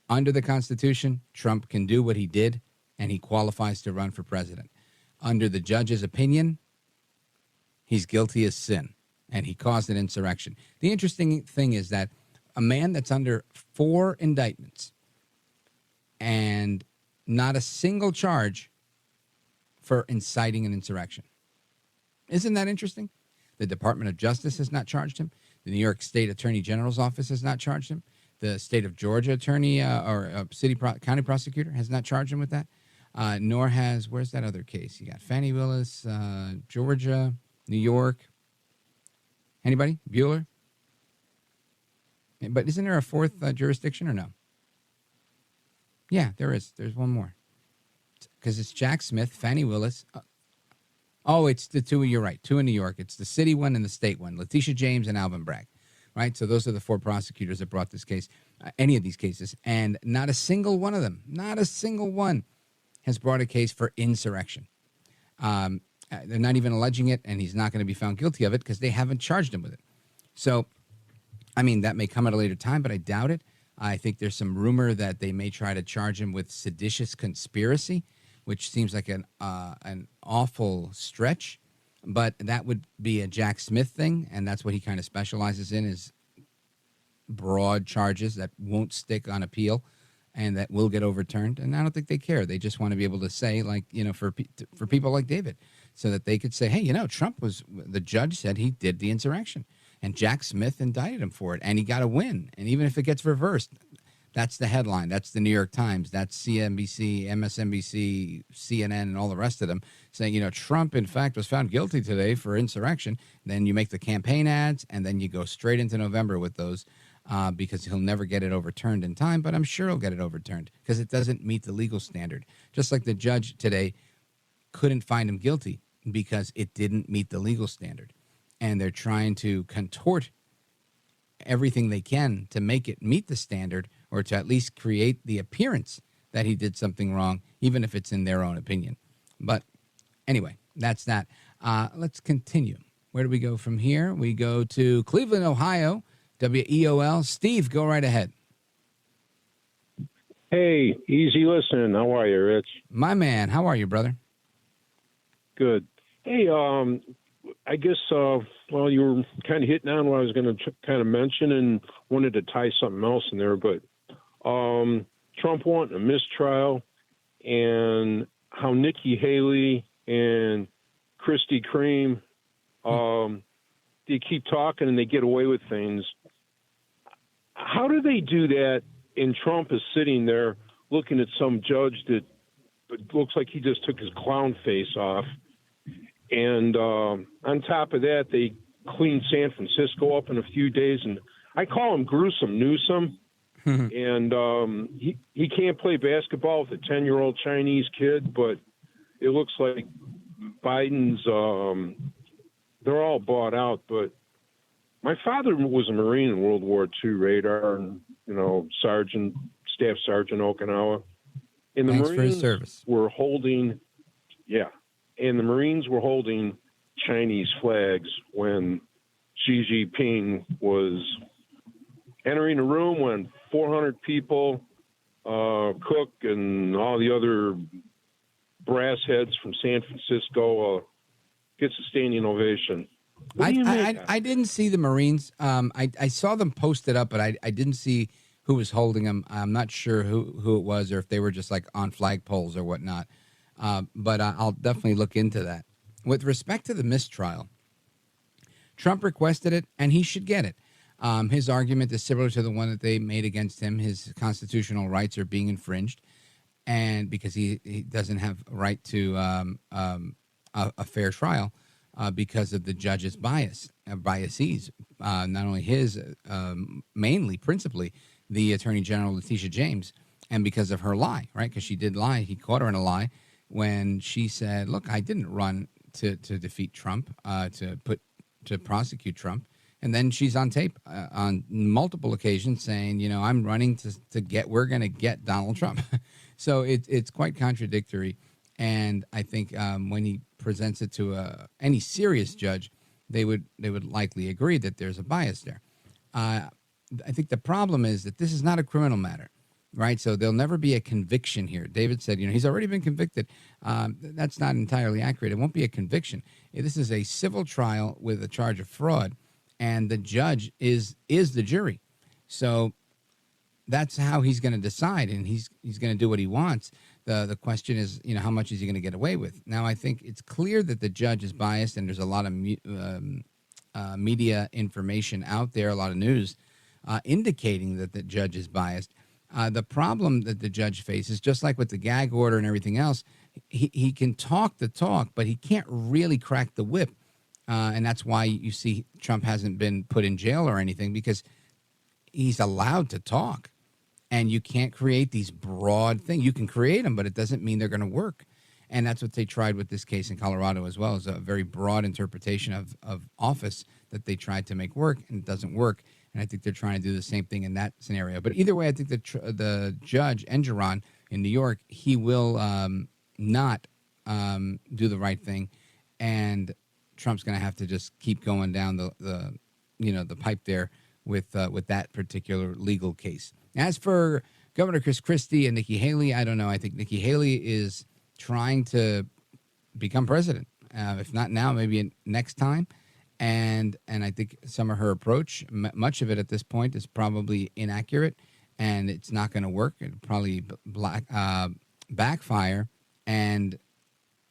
under the Constitution, Trump can do what he did, and he qualifies to run for president. Under the judge's opinion, he's guilty as sin, and he caused an insurrection. The interesting thing is that a man that's under 4 indictments and not a single charge for inciting an insurrection. Isn't that interesting? The Department of Justice has not charged him. The New York State Attorney General's office has not charged him. The state of Georgia attorney county prosecutor has not charged him with that. Nor has, where's that other case? You got Fannie Willis, Georgia, New York. Anybody? Bueller? But isn't there a 4th jurisdiction or no? Yeah, there is. There's one more. Because it's Jack Smith, Fannie Willis. It's the 2, you're right, 2 in New York. It's the city one and the state one, Letitia James and Alvin Bragg. Right? So those are the 4 prosecutors that brought this case, any of these cases. And not a single one of them, not a single one has brought a case for insurrection. They're not even alleging it, and he's not going to be found guilty of it because they haven't charged him with it. So, I mean, that may come at a later time, but I doubt it. I think there's some rumor that they may try to charge him with seditious conspiracy, which seems like an awful stretch. But that would be a Jack Smith thing, and that's what he kind of specializes in, is broad charges that won't stick on appeal and that will get overturned. And I don't think they care. They just want to be able to say, like, for people like David, so that they could say, hey, Trump the judge said he did the insurrection, and Jack Smith indicted him for it, and he got a win. And even if it gets reversed, that's the headline. That's the New York Times. That's CNBC, MSNBC, CNN, and all the rest of them saying, Trump, in fact, was found guilty today for insurrection. Then you make the campaign ads, and then you go straight into November with those because he'll never get it overturned in time. But I'm sure he'll get it overturned because it doesn't meet the legal standard. Just like the judge today couldn't find him guilty because it didn't meet the legal standard. And they're trying to contort everything they can to make it meet the standard, or to at least create the appearance that he did something wrong, even if it's in their own opinion. But anyway, that's that. Let's continue. Where do we go from here? We go to Cleveland, Ohio, WEOL. Steve, go right ahead.
Hey, easy listening. How are you, Rich?
My man, how are you, brother?
Good. Hey, I guess, you were kind of hitting on what I was going to kind of mention and wanted to tie something else in there. But Trump wanting a mistrial and how Nikki Haley and Kristi Kreme, they keep talking and they get away with things. How do they do that? And Trump is sitting there looking at some judge that looks like he just took his clown face off. And on top of that, they cleaned San Francisco up in a few days. And I call him Gruesome Newsom. And he can't play basketball with a 10-year-old Chinese kid, but it looks like Biden's they're all bought out. But my father was a Marine in World War II, radar, and, Staff Sergeant Okinawa. And the
Thanks
Marines
for his service.
were holding, and the Marines were holding Chinese flags when Xi Jinping was entering a room when 400 people, Cook and all the other brass heads from San Francisco gets a standing ovation.
I didn't see the Marines. I saw them posted up, but I didn't see who was holding them. I'm not sure who it was or if they were just like on flagpoles or whatnot. But I'll definitely look into that. With respect to the mistrial, Trump requested it, and he should get it. His argument is similar to the one that they made against him. His constitutional rights are being infringed, and because he doesn't have a right to a fair trial because of the judge's biases. Not only his, mainly, principally, the Attorney General, Letitia James, and because of her lie, right? Because she did lie. He caught her in a lie when she said, look, I didn't run to defeat Trump, to prosecute Trump. And then she's on tape on multiple occasions saying, I'm running we're going to get Donald Trump. So it's quite contradictory. And I think when he presents it to any serious judge, they would likely agree that there's a bias there. I think the problem is that this is not a criminal matter, right? So there'll never be a conviction here. David said, he's already been convicted. That's not entirely accurate. It won't be a conviction. This is a civil trial with a charge of fraud, and the judge is the jury. So that's how he's going to decide, and he's going to do what he wants. The question is, how much is he going to get away with? Now, I think it's clear that the judge is biased, and there's a lot of media information out there, a lot of news indicating that the judge is biased. The problem that the judge faces, just like with the gag order and everything else, he can talk the talk, but he can't really crack the whip. And that's why you see Trump hasn't been put in jail or anything, because he's allowed to talk. And you can't create these broad things. You can create them, but it doesn't mean they're going to work. And that's what they tried with this case in Colorado as well, is a very broad interpretation of office that they tried to make work, and it doesn't work. And I think they're trying to do the same thing in that scenario. But either way, I think the judge, Engeron, in New York, he will not do the right thing. And Trump's going to have to just keep going down the pipe there with that particular legal case. As for Governor Chris Christie and Nikki Haley, I don't know. I think Nikki Haley is trying to become president. If not now, maybe next time. And I think some of her approach, much of it at this point, is probably inaccurate, and it's not going to work. It'll probably backfire and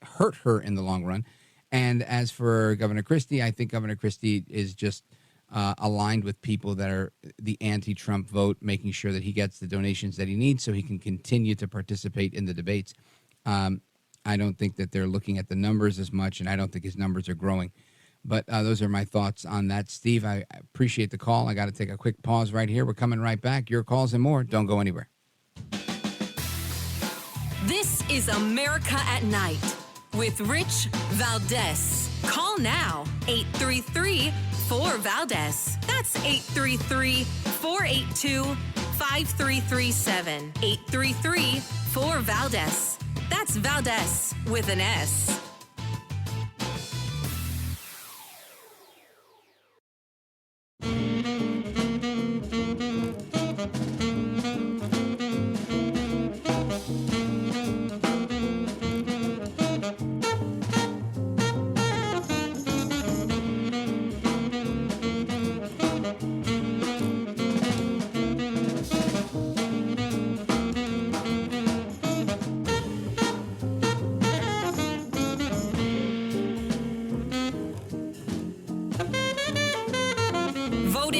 hurt her in the long run. And as for Governor Christie, I think Governor Christie is just aligned with people that are the anti-Trump vote, making sure that he gets the donations that he needs so he can continue to participate in the debates. I don't think that they're looking at the numbers as much, and I don't think his numbers are growing. But those are my thoughts on that, Steve. I appreciate the call. I got to take a quick pause right here. We're coming right back. Your calls and more. Don't go anywhere.
This is America at Night with Rich Valdez. Call now, 833-4VALDEZ. That's 833-482-5337. 833-4VALDEZ. That's Valdez with an S.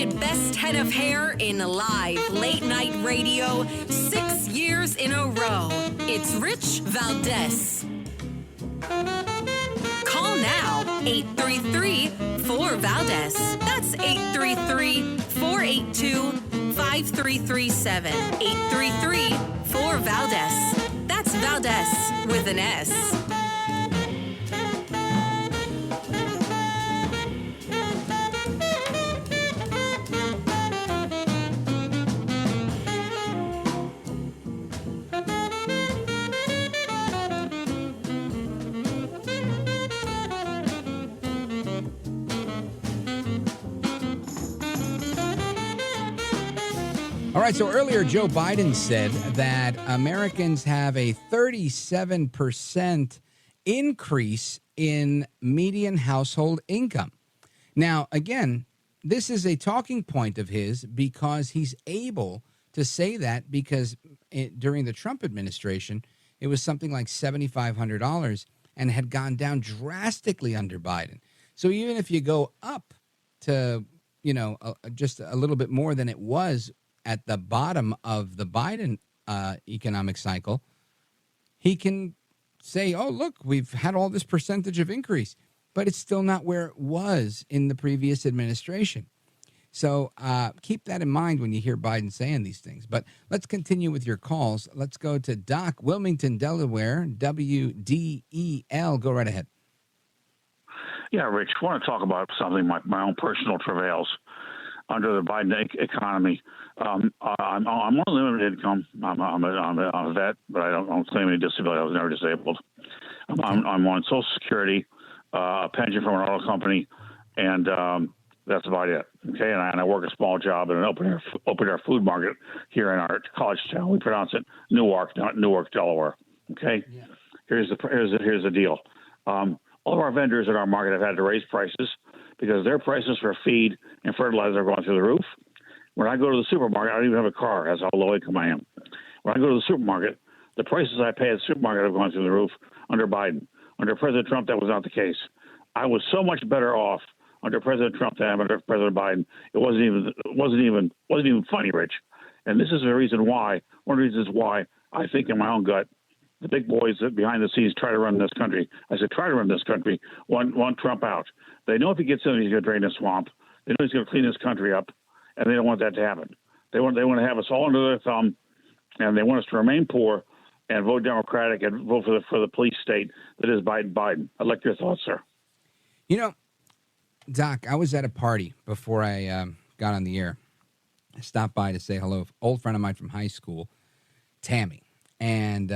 voted best head of hair in live late night radio 6 years in a row. It's Rich Valdez. Call now, 833-4-VALDEZ. That's 833-482-5337. 833-4-VALDEZ. That's Valdez with an S.
All right, so earlier Joe Biden said that Americans have a 37% increase in median household income. Now, again, this is a talking point of his because he's able to say that because during the Trump administration, it was something like $7,500 and had gone down drastically under Biden. So even if you go up to, just a little bit more than it was at the bottom of the Biden economic cycle, he can say, oh, look, we've had all this percentage of increase, but it's still not where it was in the previous administration. So keep that in mind when you hear Biden saying these things. But let's continue with your calls. Let's go to Doc, Wilmington, Delaware, WDEL. Go right ahead.
Yeah, Rich, I want to talk about something, my own personal travails under the Biden economy. I'm on limited income. I'm a vet, but I don't claim any disability. I was never disabled. I'm on Social Security, a pension from an auto company, and that's about it. Okay, and I work a small job in an open air food market here in our college town. We pronounce it Newark, not Newark, Delaware. Okay, yeah. Here's the deal. All of our vendors in our market have had to raise prices because their prices for feed and fertilizer are going through the roof. When I go to the supermarket, I don't even have a car. That's how low income I am. When I go to the supermarket, the prices I pay at the supermarket have gone through the roof under Biden. Under President Trump, that was not the case. I was so much better off under President Trump than under President Biden. It wasn't even funny, Rich. And this is the reason why. One of the reasons why I think in my own gut, the big boys that behind the scenes try to run this country. I said, try to run this country. Want Trump out. They know if he gets in, he's going to drain the swamp. They know he's going to clean this country up, and they don't want that to happen. They want to have us all under their thumb, and they want us to remain poor and vote Democratic and vote for the police state that is Biden. I'd like your thoughts, sir.
Doc, I was at a party before I got on the air. I stopped by to say hello. Old friend of mine from high school, Tammy. And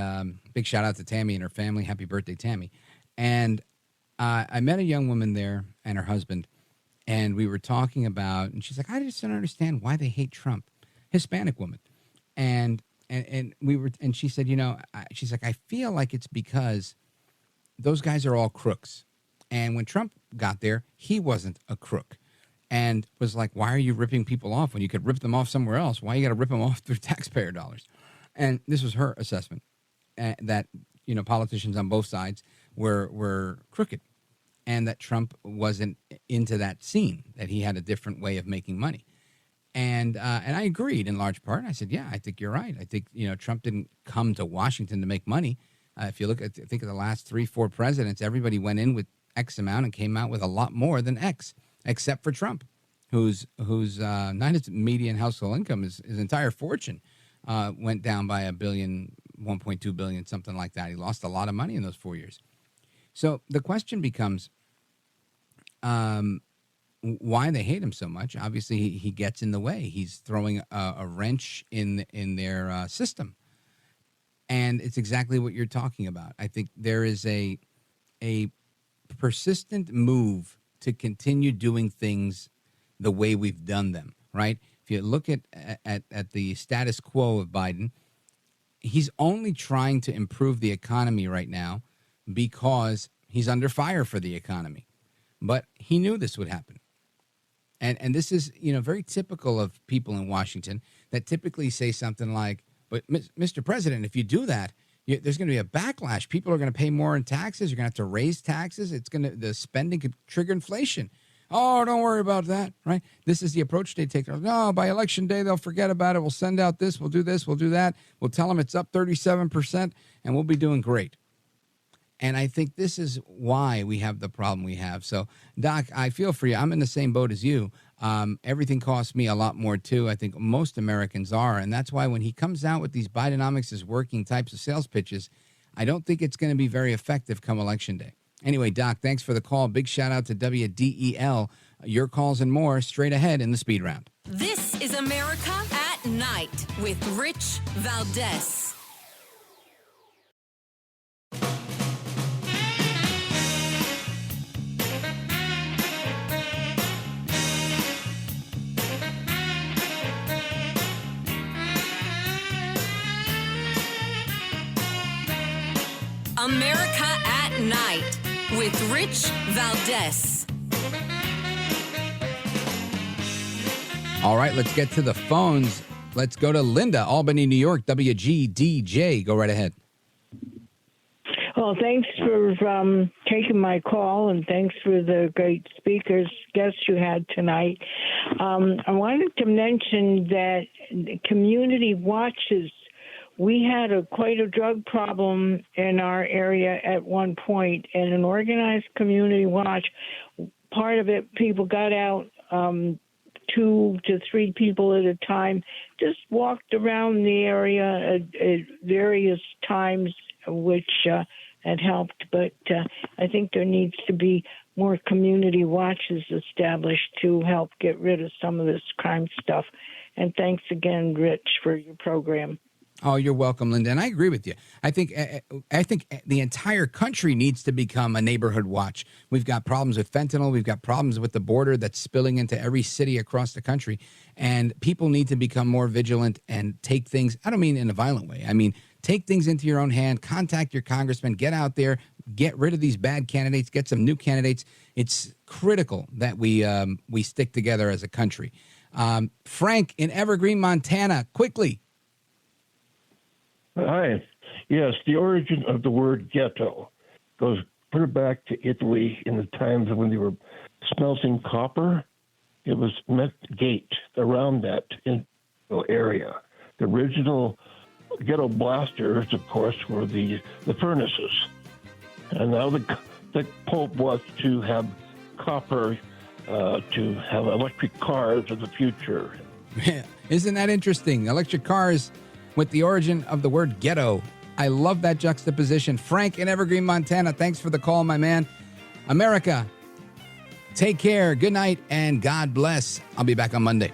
big shout out to Tammy and her family. Happy birthday, Tammy. And I met a young woman there and her husband, and we were talking about, and she's like, I just don't understand why they hate Trump. Hispanic woman. And she said, she's like, I feel like it's because those guys are all crooks. And when Trump got there, he wasn't a crook. And was like, why are you ripping people off when you could rip them off somewhere else? Why you got to rip them off through taxpayer dollars? And this was her assessment, that, politicians on both sides were crooked, and that Trump wasn't into that scene, that he had a different way of making money. And I agreed in large part. I said, yeah, I think you're right. I think, Trump didn't come to Washington to make money. If you look at, think of the last 3-4 presidents, everybody went in with X amount and came out with a lot more than X, except for Trump, whose not his median household income, his entire fortune went down by $1 billion, $1.2 billion, something like that. He lost a lot of money in those 4 years. So the question becomes, why they hate him so much. Obviously, he gets in the way. He's throwing a wrench in their system. And it's exactly what you're talking about. I think there is a persistent move to continue doing things the way we've done them, right? If you look at the status quo of Biden, he's only trying to improve the economy right now because he's under fire for the economy. But he knew this would happen. And this is, very typical of people in Washington that typically say something like, but Mr. President, if you do that, there's going to be a backlash. People are going to pay more in taxes. You're going to have to raise taxes. The spending could trigger inflation. Oh, don't worry about that, right? This is the approach they take. No, by election day, they'll forget about it. We'll send out this, we'll do that. We'll tell them it's up 37%, and we'll be doing great. And I think this is why we have the problem we have. So, Doc, I feel for you. I'm in the same boat as you. Everything costs me a lot more, too. I think most Americans are. And that's why when he comes out with these Bidenomics is working types of sales pitches, I don't think it's going to be very effective come Election Day. Anyway, Doc, thanks for the call. Big shout out to WDEL. Your calls and more straight ahead in the Speed Round.
This is America at Night with Rich Valdez. America at Night with Rich Valdez.
All right, let's get to the phones. Let's go to Linda, Albany, New York, WGDJ. Go right ahead.
Well, thanks for taking my call, and thanks for the great guests you had tonight. I wanted to mention that community watches. We had quite a drug problem in our area at one point, and an organized community watch, part of it, people got out 2 to 3 people at a time, just walked around the area at various times, which had helped. But I think there needs to be more community watches established to help get rid of some of this crime stuff. And thanks again, Rich, for your program.
Oh, you're welcome, Linda. And I agree with you. I think the entire country needs to become a neighborhood watch. We've got problems with fentanyl. We've got problems with the border that's spilling into every city across the country. And people need to become more vigilant and take things, I don't mean in a violent way. I mean, take things into your own hand, contact your congressman, get out there, get rid of these bad candidates, get some new candidates. It's critical that we stick together as a country. Frank in Evergreen, Montana, quickly.
Hi. Yes, the origin of the word ghetto goes further back to Italy in the times when they were smelting copper. It was meant gate around that area. The original ghetto blasters, of course, were the furnaces. And now the Pope wants to have copper to have electric cars of the future.
Isn't that interesting? Electric cars with the origin of the word ghetto. I love that juxtaposition. Frank in Evergreen, Montana, thanks for the call, my man. America, take care, good night, and God bless. I'll be back on Monday.